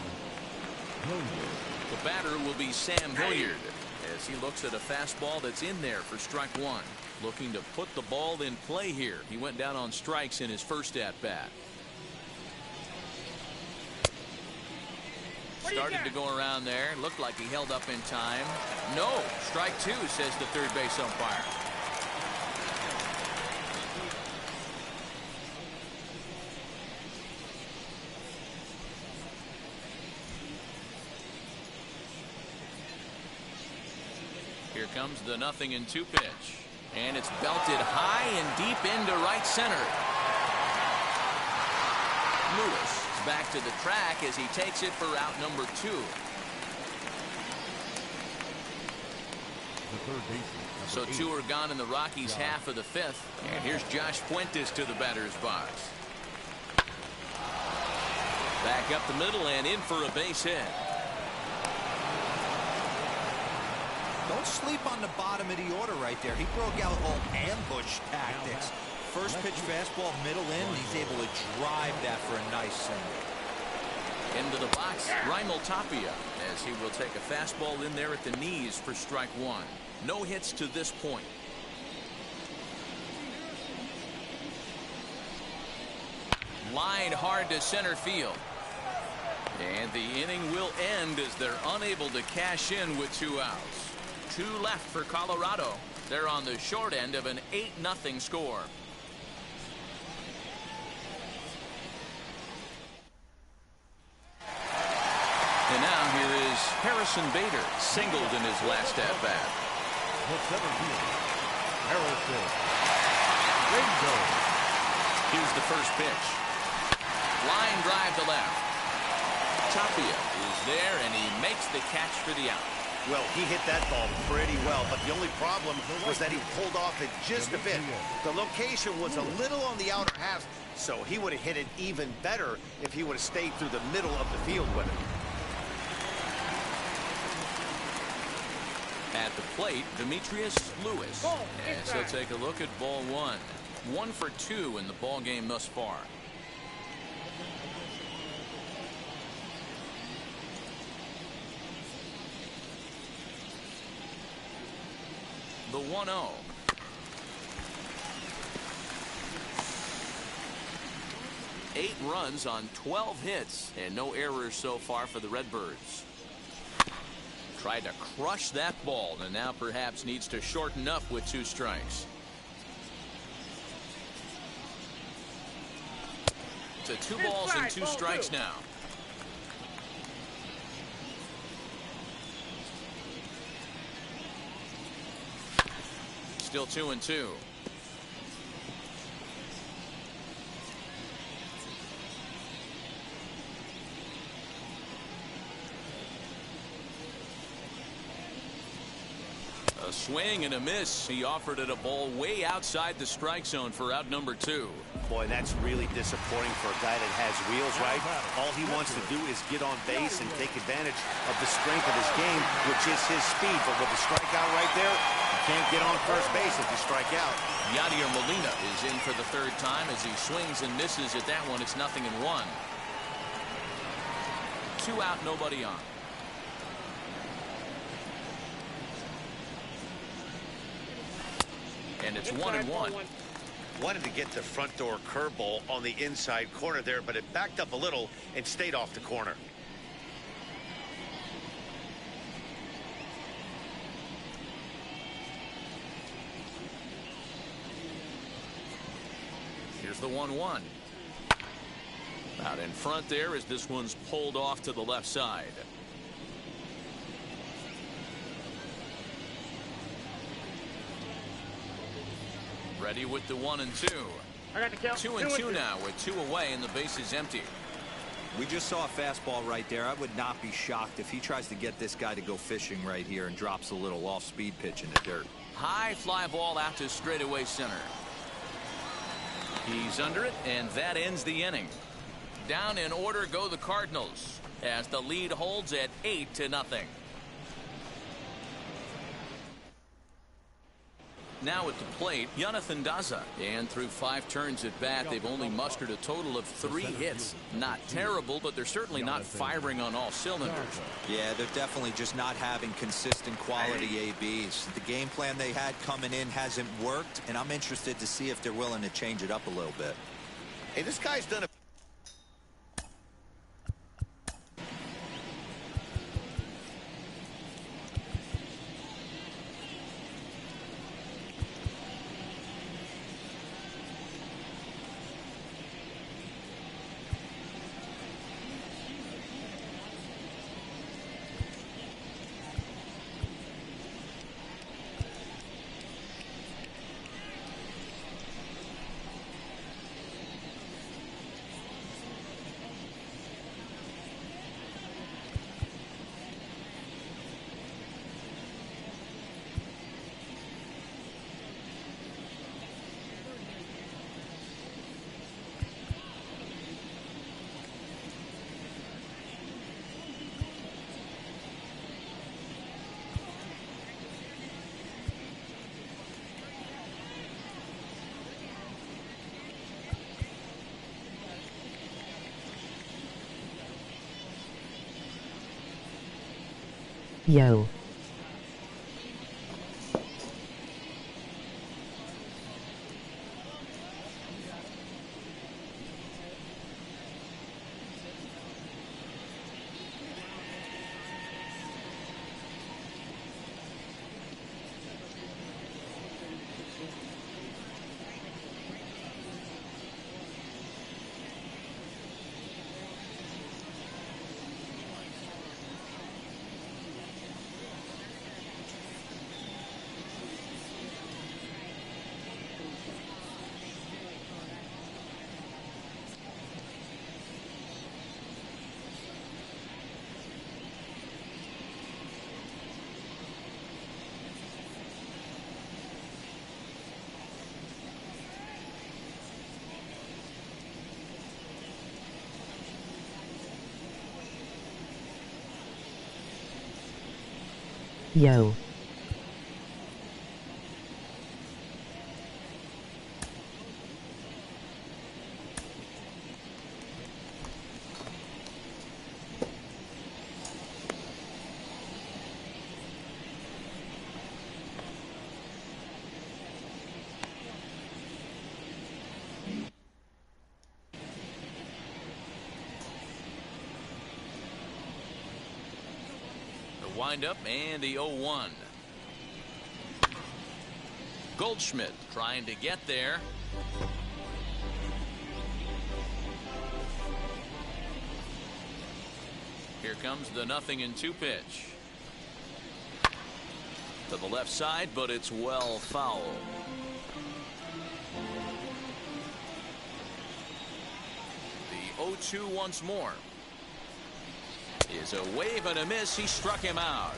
Hilliard. The batter will be Sam Hilliard as he looks at a fastball that's in there for strike 1. Looking to put the ball in play here. He went down on strikes in his first at bat. Started to go around there. Looked like he held up in time. No, strike 2, says the third base umpire. Here comes the 0-2 pitch. And it's belted high and deep into right center. Lewis is back to the track as he takes it for out number 2. The third baseman, So 2 are gone in the Rockies' half of the 5th. And here's Josh Fuentes to the batter's box. Back up the middle and in for a base hit. Don't sleep on the bottom of the order right there. He broke out all ambush tactics. First pitch fastball, middle in. He's able to drive that for a nice single. Into the box, Raimel Tapia, as he will take a fastball in there at the knees for strike 1. No hits to this point. Line hard to center field. And the inning will end as they're unable to cash in with 2 outs. 2 left for Colorado. They're on the short end of an 8-0 score. And now here is Harrison Bader, singled in his last at-bat. The center fielder, Harrison Bader. Here's the first pitch. Line drive to left. Tapia is there, and he makes the catch for the out. Well, he hit that ball pretty well, but the only problem was that he pulled off it just a bit. The location was a little on the outer half, so he would have hit it even better if he would have stayed through the middle of the field with it. At the plate, Demetrius Lewis. As he'll take a look at ball 1. 1 for 2 in the ball game thus far. The 1-0. 8 runs on 12 hits and no errors so far for the Redbirds. Tried to crush that ball and now perhaps needs to shorten up with 2 strikes. To 2 balls and 2 strikes now. Still 2-2. A swing and a miss. He offered it a ball way outside the strike zone for out number 2. Boy, that's really disappointing for a guy that has wheels, right? All he wants to do is get on base and take advantage of the strength of his game, which is his speed. But with the strikeout right there, you can't get on first base if you strike out. Yadier Molina is in for the 3rd time as he swings and misses at that one. It's 0-1. 2 out, nobody on. And it's 1-1. Wanted to get the front door curveball on the inside corner there, but it backed up a little and stayed off the corner. Here's the 1-1. Out in front there as this one's pulled off to the left side. Ready with the 1-2. I got the count. 2-2 now with 2 away and the base is empty. We just saw a fastball right there. I would not be shocked if he tries to get this guy to go fishing right here and drops a little off-speed pitch in the dirt. High fly ball out to straightaway center. He's under it, and that ends the inning. Down in order go the Cardinals as the lead holds at 8-0. Now at the plate, Jonathan Daza. And through 5 turns at bat, they've only mustered a total of 3 hits. Not terrible, but they're certainly not firing on all cylinders. Yeah, they're definitely just not having consistent quality ABs. The game plan they had coming in hasn't worked, and I'm interested to see if they're willing to change it up a little bit. Hey, this guy's done a Yo. Yo. windup and the 0-1. Goldschmidt trying to get there. Here comes the 0-2 pitch. To the left side, but it's well foul. The 0-2 once more. Is a wave and a miss. He struck him out.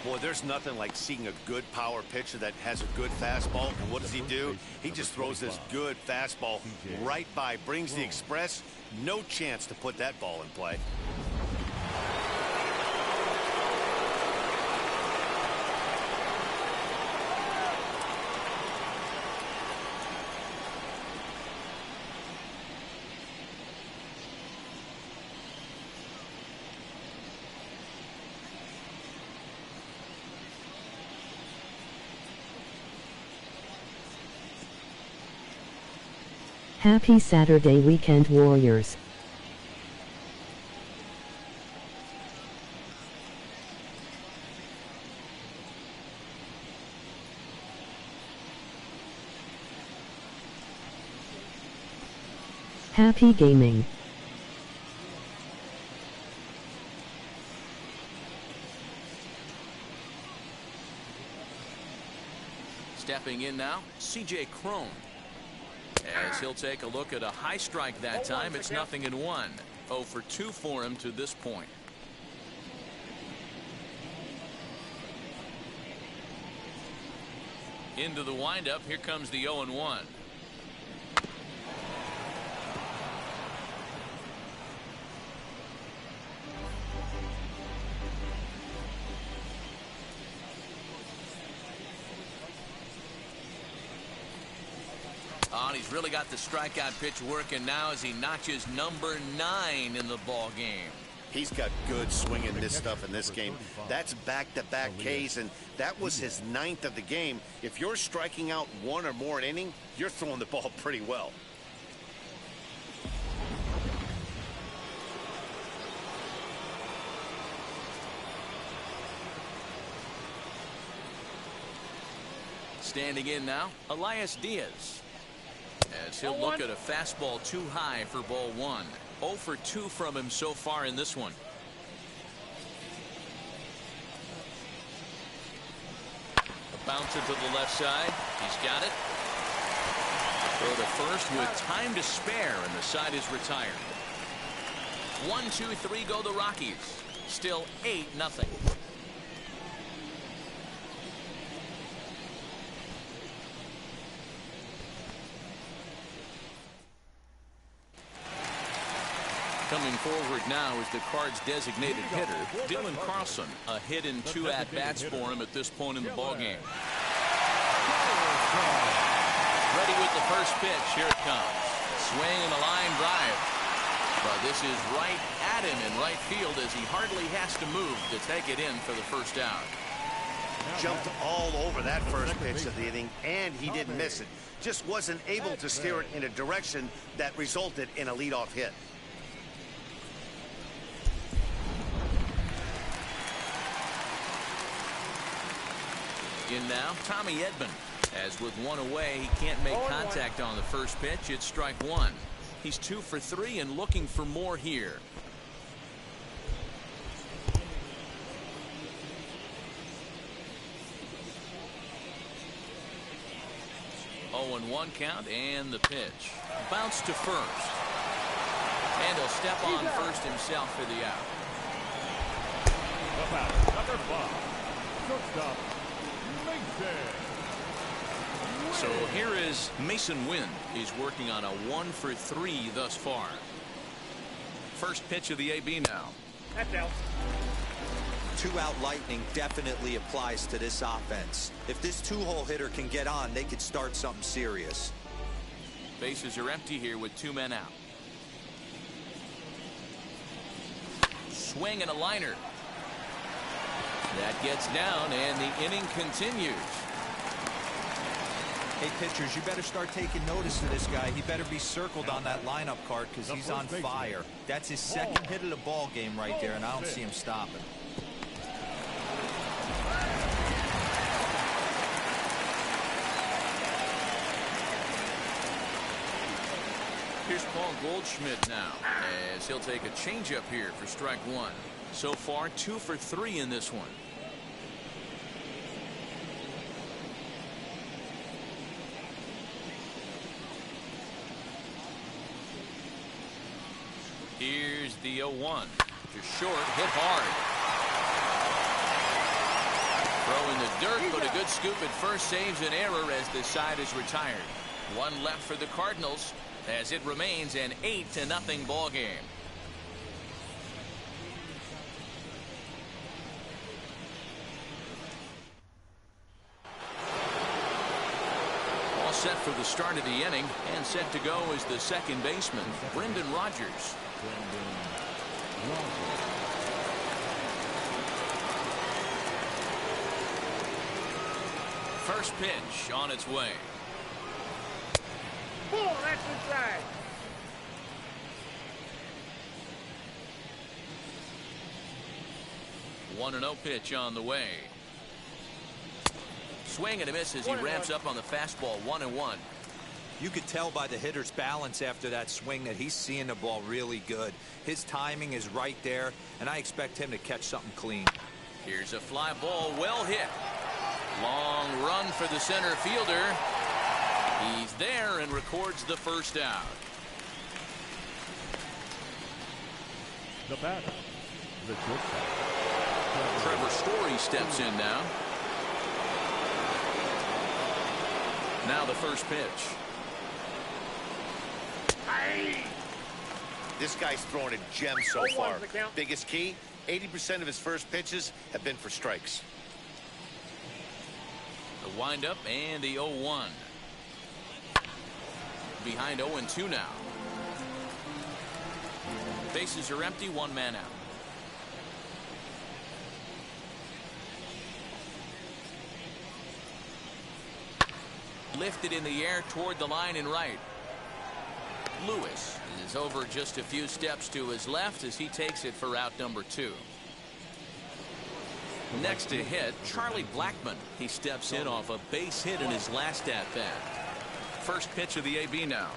Boy, there's nothing like seeing a good power pitcher that has a good fastball. And what does he do? He just throws this good fastball right by, brings the express. No chance to put that ball in play. Happy Saturday weekend, Warriors. Happy gaming. Stepping in now, C.J. Cron. As he'll take a look at a high strike that time. It's 0-1. 0 for 2 for him to this point. Into the windup. Here comes the 0-1. Oh, and he's really got the strikeout pitch working now as he notches number 9 in the ball game. He's got good swing in this stuff in this game. That's back-to-back Ks, and that was his 9th of the game. If you're striking out 1 or more an inning, you're throwing the ball pretty well. Standing in now, Elias Diaz. As he'll look at a fastball too high for ball 1. 0 for 2 from him so far in this one. A bouncer to the left side. He's got it. Throw to first with time to spare, and the side is retired. 1, 2, 3 go the Rockies. Still 8-0. Coming forward now is the Cards' designated hitter, Dylan Carlson. A hit and 2 at-bats for him at this point in the ballgame. Ready with the first pitch. Here it comes. Swing and a line drive. But this is right at him in right field as he hardly has to move to take it in for the first out. Jumped all over that first pitch of the inning, and he didn't miss it. Just wasn't able to steer it in a direction that resulted in a leadoff hit. In now, Tommy Edman. As with 1 away, he can't make contact on the first pitch. It's strike 1. He's 2 for 3 and looking for more here. Oh, and 1 count, and the pitch. Bounce to first. And he'll step on first himself for the out. The batter, number 5. Shortstop, So here is Mason Wynn. He's working on a 1 for 3 thus far. First pitch of the AB now. That's out. 2-out lightning definitely applies to this offense. If this 2-hole hitter can get on, they could start something serious. Bases are empty here with 2 men out. Swing and a liner. That gets down, and the inning continues. Hey, pitchers, you better start taking notice of this guy. He better be circled on that lineup card because he's on fire. That's his second hit of the ball game right there, and I don't see him stopping. Here's Paul Goldschmidt now, as he'll take a changeup here for strike one. So far, 2 for 3 in this one. Here's the 0-1. Just short, hit hard. Throw in the dirt, but a good scoop at first saves an error as the side is retired. One left for the Cardinals as it remains an 8-0 ball game. All set for the start of the inning, and set to go is the second baseman, Brendan Rodgers. First pitch on its way. Oh, that's inside. One 1-0 pitch on the way. Swing and a miss as he ramps up on the fastball. 1-1. You could tell by the hitter's balance after that swing that he's seeing the ball really good. His timing is right there, and I expect him to catch something clean. Here's a fly ball, well hit. Long run for the center fielder. He's there and records the first out. The batter, the shortstop. Trevor Story steps in now. Now the first pitch. This guy's throwing a gem so far. Biggest key, 80% of his first pitches have been for strikes. The windup and the 0-1. Behind 0-2 now. Bases are empty, one man out. Lifted in the air toward the line and right. Lewis is over just a few steps to his left as he takes it for out number 2. Next to hit, Charlie Blackmon. He steps in off a base hit in his last at-bat. First pitch of the AB now.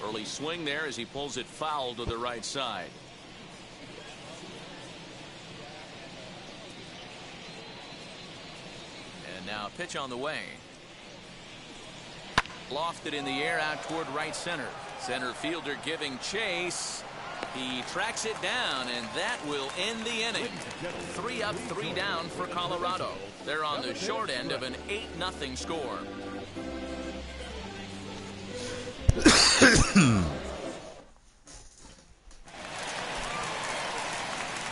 Early swing there as he pulls it foul to the right side. And now a pitch on the way. Lofted in the air out toward right center. Center fielder giving chase. He tracks it down, and that will end the inning. 3 up, 3 down for Colorado. They're on the short end of an 8-0 score.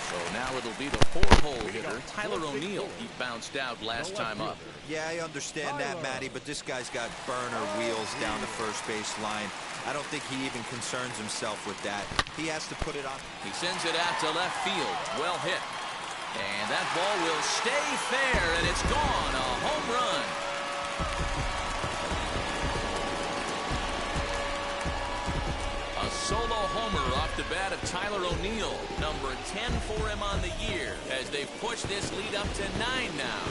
So now it'll be the 4-hole hitter, Tyler O'Neill. He bounced out last time up. Yeah, I understand that, Matty, but this guy's got burner wheels down the first base line. I don't think he even concerns himself with that. He has to put it on. He sends it out to left field. Well hit. And that ball will stay fair, and it's gone. A home run. A solo homer off the bat of Tyler O'Neill. Number 10 for him on the year as they've pushed this lead up to 9 now.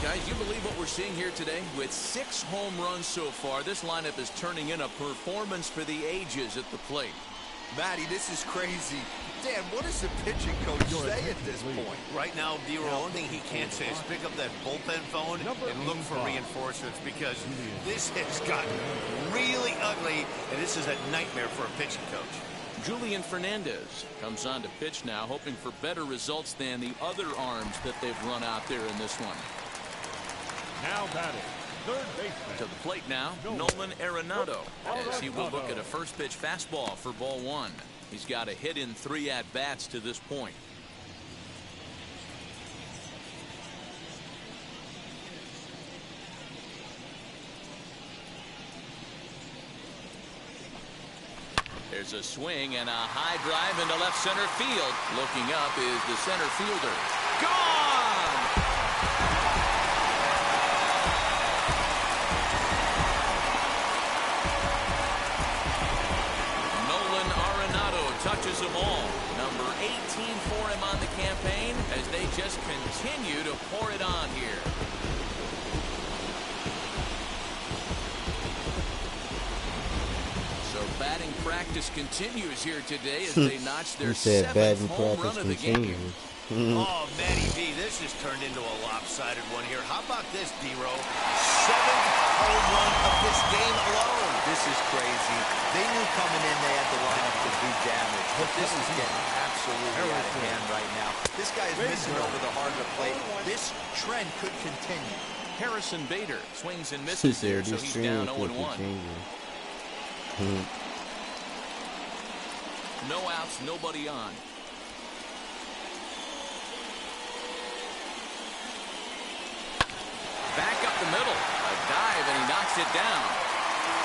Guys, you believe what we're seeing here today? With 6 home runs so far, this lineup is turning in a performance for the ages at the plate. Matty, this is crazy. Dan, what does the pitching coach say at this point? Right now, the only thing he can't say is pick up that bullpen phone and look for reinforcements, because this has gotten really ugly, and this is a nightmare for a pitching coach. Julian Fernandez comes on to pitch now, hoping for better results than the other arms that they've run out there in this one. Now batting, third baseman. To the plate now, Nolan Arenado, as he will look at a first pitch fastball for ball 1. He's got a hit in 3 at-bats to this point. There's a swing and a high drive into left center field. Looking up is the center fielder. Gone! Touches them all. Number 18 for him on the campaign just continue to pour it on here. So batting practice continues here today as they notch their seventh home run of the game. Oh, Matty V, this has turned into a lopsided one here. How about this, D-Row? 7th home run of this game alone. This is crazy. They knew coming in they had the lineup to do damage, but this is getting absolutely out of hand right now. This guy is missing over the heart of the plate. This trend could continue. Harrison Bader swings and misses there, so he's down 0-1. No outs, nobody on. Back up the middle. A dive, and he knocks it down.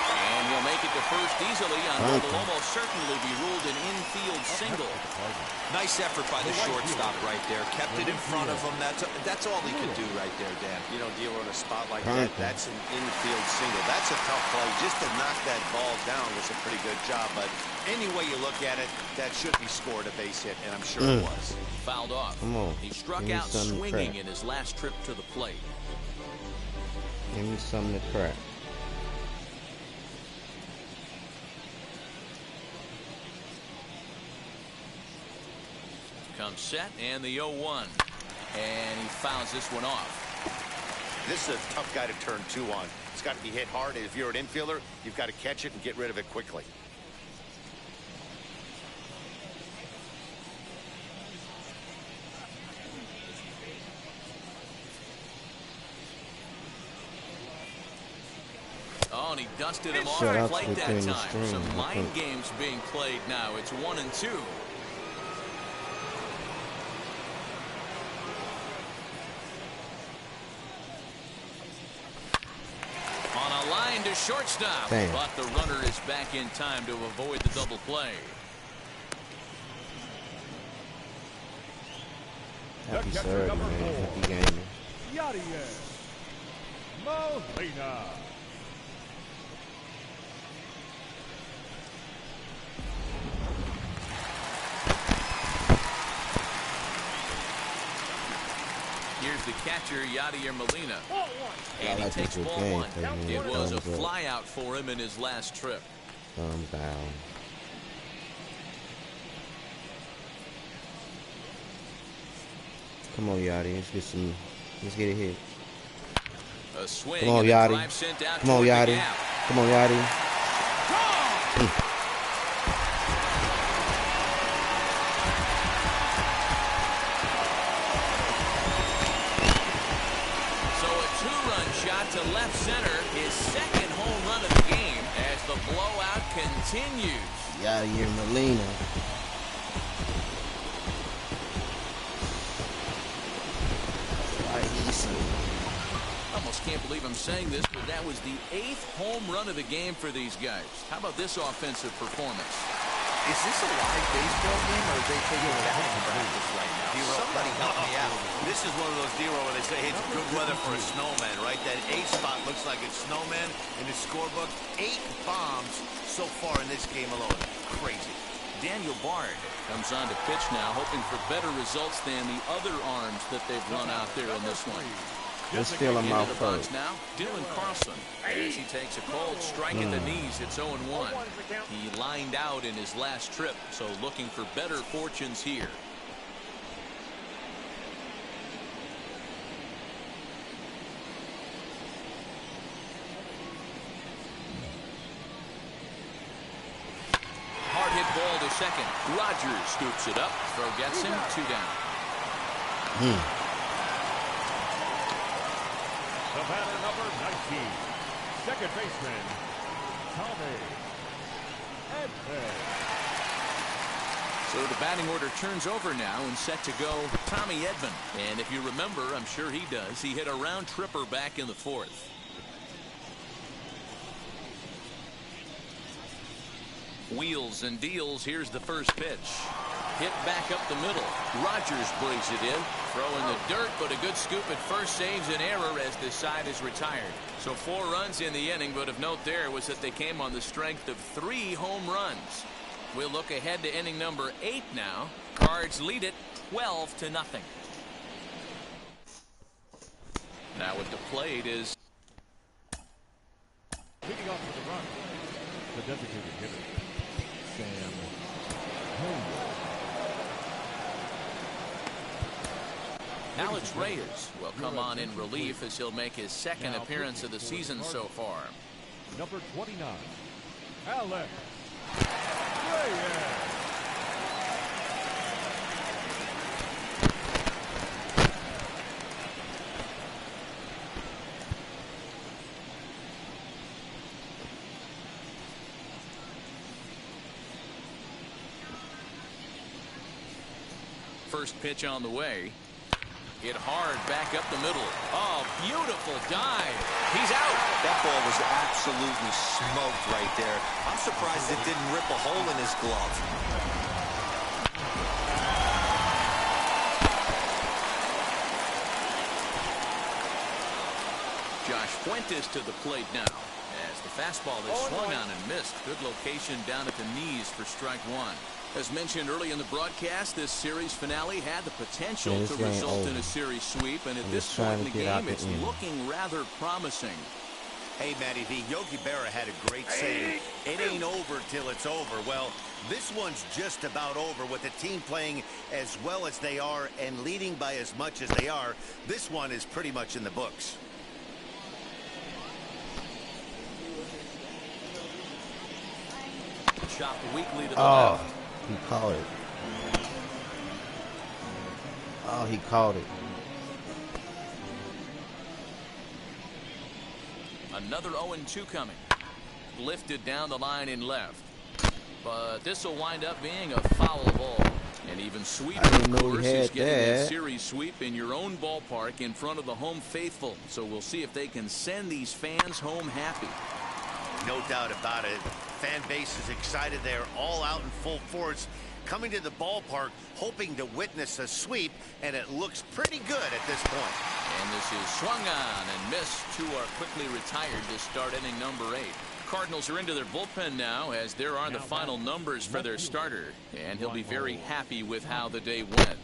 And he'll make it to first easily on what will almost certainly be ruled an infield single. Nice effort by the shortstop right there. Kept it in front of him. That's all he could do right there, Dan. You know, dealer in a spot like that, that's an infield single. That's a tough play. Just to knock that ball down was a pretty good job. But any way you look at it, that should be scored a base hit, and I'm sure it was. Fouled off. Come on. He struck out swinging in his last trip to the plate. Give me something to crack. Comes set, and the 0-1. And he fouls this one off. This is a tough guy to turn 2 on. It's got to be hit hard, and if you're an infielder, you've got to catch it and get rid of it quickly. Oh, and he dusted him off the plate that time. Some mind games being played now. It's 1-2. On a line to shortstop. Damn. But the runner is back in time to avoid the double play. Happy Saturday, man. Happy gaming. Yadier Molina. Here's the catcher, Yadier Molina. And I he like takes this ball game, 1. man. It was a Thumbs up. flyout for him in his last trip. Thumbs down. Come on, Yachty. Let's get it hit. A swing. Come on, and a Yachty. drive sent out Come on, toward the Yachty. gap. Come on, Yachty. So a 2-run shot to left center, his second home run of the game as the blowout continues. Yadier Molina. Almost can't believe I'm saying this, but that was the 8th home run of the game for these guys. How about this offensive performance? Is this a live baseball game, or are they taking it out of practice right now? Somebody help me out. This is one of those D-Row where they say, hey, it's good weather for a snowman, right? That 8 spot looks like it's snowman in the scorebook. 8 bombs so far in this game alone. Crazy. Daniel Bard comes on to pitch now, hoping for better results than the other arms that they've run out there in this one. Let's feel him out Into the box first. now, Dylan Carlson. As he takes a cold strike at the knees, it's 0-1. He lined out in his last trip, so looking for better fortunes here. Hard hit ball to second. Rogers scoops it up. Throw gets him. 2 down. The batter, number 19, second baseman, Tommy Edman. So the batting order turns over now and set to go Tommy Edman. And if you remember, I'm sure he does, he hit a round tripper back in the 4th. Wheels and deals. Here's the first pitch. Hit back up the middle. Rogers brings it in. Throw in the dirt, but a good scoop at first saves an error as this side is retired. So 4 runs in the inning, but of note there was that they came on the strength of 3 home runs. We'll look ahead to inning number 8 now. Cards lead it 12-0. Now at the plate is leading off for the run, the designated hitter, Sam Holmgren. Alex Reyes will come on in relief as he'll make his second appearance of the season so far. Number 29, Alex Reyes. First pitch on the way. Hit hard back up the middle. Oh, beautiful dive. He's out. That ball was absolutely smoked right there. I'm surprised it didn't rip a hole in his glove. Josh Fuentes to the plate now as the fastball is swung on and missed. Good location down at the knees for strike one. As mentioned early in the broadcast, this series finale had the potential to result in a series sweep, and at this point in the game, it's looking rather promising. Hey, Matty V, Yogi Berra had a great saying, it ain't over till it's over. Well, this one's just about over with the team playing as well as they are and leading by as much as they are. This one is pretty much in the books. Chopped weakly to the left. He caught it. Oh, he caught it. Another 0-2 coming. Lifted down the line in left. But this will wind up being a foul ball. And even sweeter, of course, is getting that series sweep in your own ballpark in front of the home faithful. So we'll see if they can send these fans home happy. No doubt about it. Fan base is excited. They're all out in full force, coming to the ballpark, hoping to witness a sweep, and it looks pretty good at this point. And this is swung on and missed. Two are quickly retired to start inning number 8. Cardinals are into their bullpen now, as there are the final numbers for their starter, and he'll be very happy with how the day went.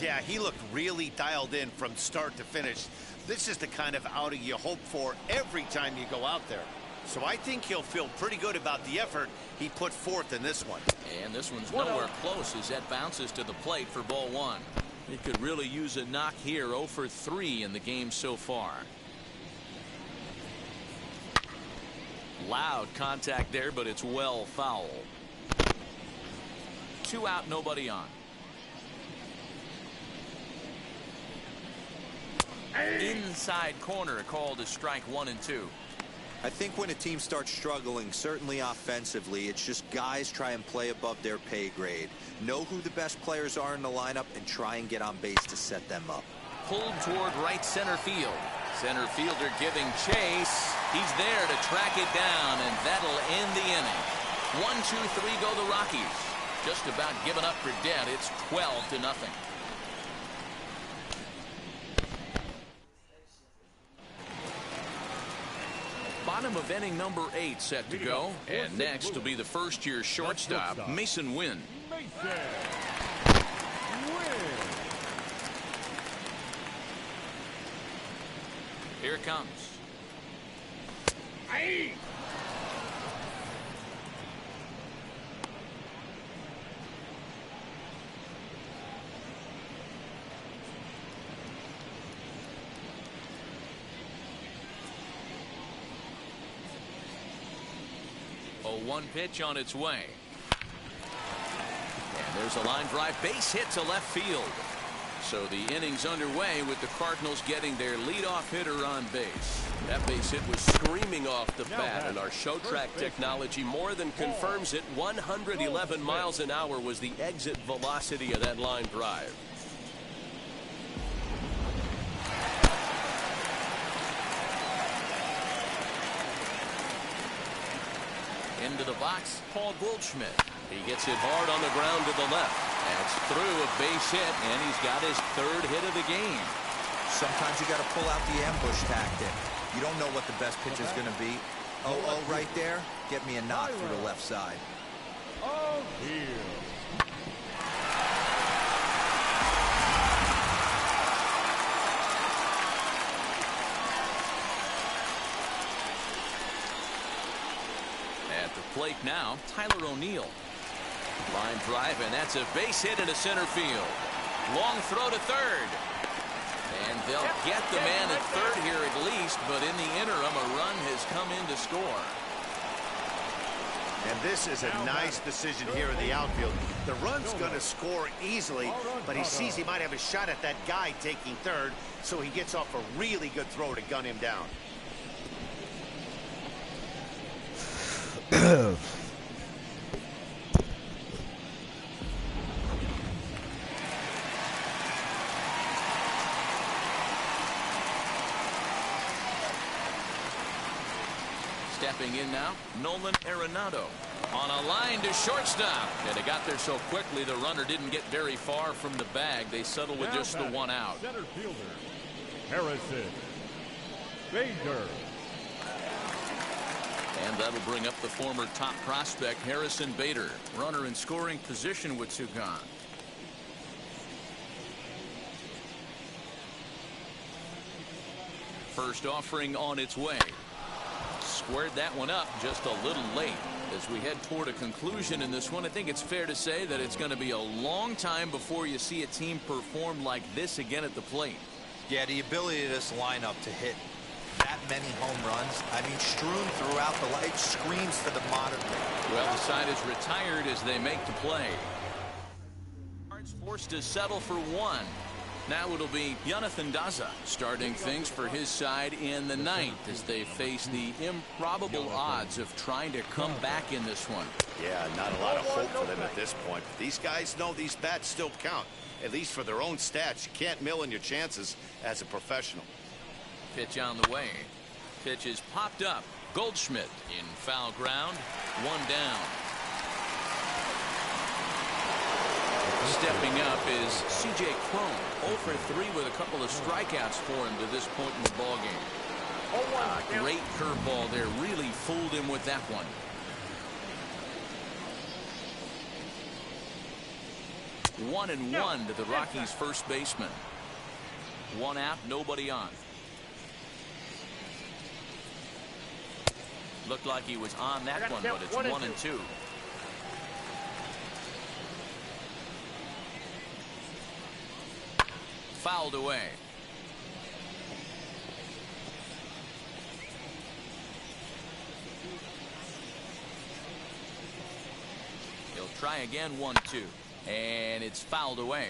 Yeah, he looked really dialed in from start to finish. This is the kind of outing you hope for every time you go out there. So I think he'll feel pretty good about the effort he put forth in this one. And this one's nowhere close as that bounces to the plate for ball 1. He could really use a knock here. 0 for 3 in the game so far. Loud contact there, but it's well foul. 2 out, nobody on. Inside corner called to strike 1 and 2. I think when a team starts struggling, certainly offensively, it's just guys try and play above their pay grade. Know who the best players are in the lineup and try and get on base to set them up. Pulled toward right center field. Center fielder giving chase. He's there to track it down, and that'll end the inning. 1-2-3 go the Rockies. Just about given up for dead. It's 12-0. Bottom of inning number 8 set to go. And next will be the first-year shortstop, Mason Wynn. Here it comes. Aye. A 1 pitch on its way. And there's a line drive base hit to left field. So the inning's underway with the Cardinals getting their leadoff hitter on base. That base hit was screaming off the bat, and our show track technology more than confirms it. 111 miles an hour was the exit velocity of that line drive. Into the box, Paul Goldschmidt. He gets it hard on the ground to the left. That's through a base hit, and he's got his 3rd hit of the game. Sometimes you got to pull out the ambush tactic. You don't know what the best pitch is going to be. Oh, right there. Get me a knock through the left side. Oh, here. plate now, Tyler O'Neill. Line drive, and that's a base hit into center field. Long throw to third. And they'll get the man at third here at least, but in the interim, a run has come in to score. And this is a nice decision here in the outfield. The run's going to score easily, but he sees he might have a shot at that guy taking third, so he gets off a really good throw to gun him down. Stepping in now, Nolan Arenado on a line to shortstop. And it got there so quickly the runner didn't get very far from the bag. They settled with just the one out. Center fielder, Harrison Bader. And that'll bring up the former top prospect Harrison Bader. Runner in scoring position with two gone. First offering on its way. Squared that one up just a little late. As we head toward a conclusion in this one, I think it's fair to say that it's going to be a long time before you see a team perform like this again at the plate. Yeah, the ability of this lineup to hit that many home runs, I mean, strewn throughout the line, screams to the modern day. Well, the side is retired as they make the play. Forced to settle for one. Now it'll be Jonathan Daza starting things for his side in the ninth as they face the improbable odds of trying to come back in this one. Yeah, not a lot of hope for them at this point. These guys know these bats still count, at least for their own stats. You can't mill in your chances as a professional. Pitch on the way. Pitch is popped up. Goldschmidt in foul ground. One down. Stepping up is C.J. Cron. 0 for 3 with a couple of strikeouts for him to this point in the ballgame. Great curveball there. Really fooled him with that one. One and one to the Rockies' first baseman. One out, nobody on. Looked like he was on that one, but it's 1 and 2. Fouled away. He'll try again, 1-2, and it's fouled away.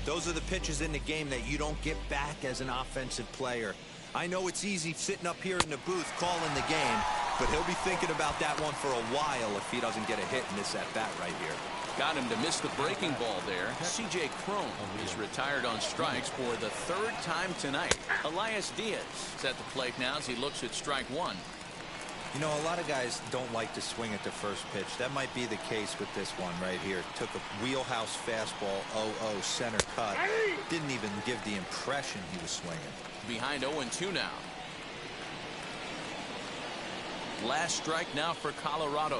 Those are the pitches in the game that you don't get back as an offensive player. I know it's easy sitting up here in the booth calling the game, but he'll be thinking about that one for a while if he doesn't get a hit in this at-bat right here. Got him to miss the breaking ball there. C.J. Cron is retired on strikes for the third time tonight. Elias Diaz is at the plate now as he looks at strike one. You know, a lot of guys don't like to swing at the first pitch. That might be the case with this one right here. Took a wheelhouse fastball, 0-0 center cut. Didn't even give the impression he was swinging. Behind 0-2 now. Last strike now for Colorado.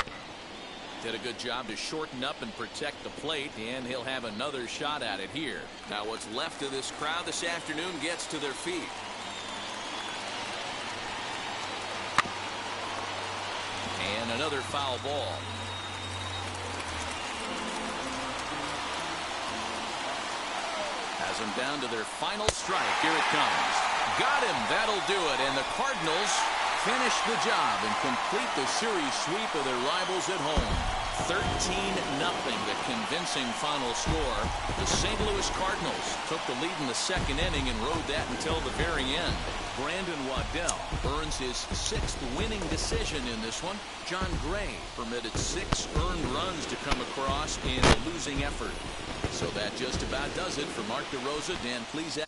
Did a good job to shorten up and protect the plate, and he'll have another shot at it here. Now what's left of this crowd this afternoon gets to their feet. And another foul ball. Has them down to their final strike. Here it comes. Got him. That'll do it. And the Cardinals finish the job and complete the series sweep of their rivals at home. 13-0, the convincing final score. The St. Louis Cardinals took the lead in the second inning and rode that until the very end. Brandon Waddell earns his 6th winning decision in this one. John Gray permitted 6 earned runs to come across in a losing effort. So that just about does it for Mark DeRosa. Dan, please.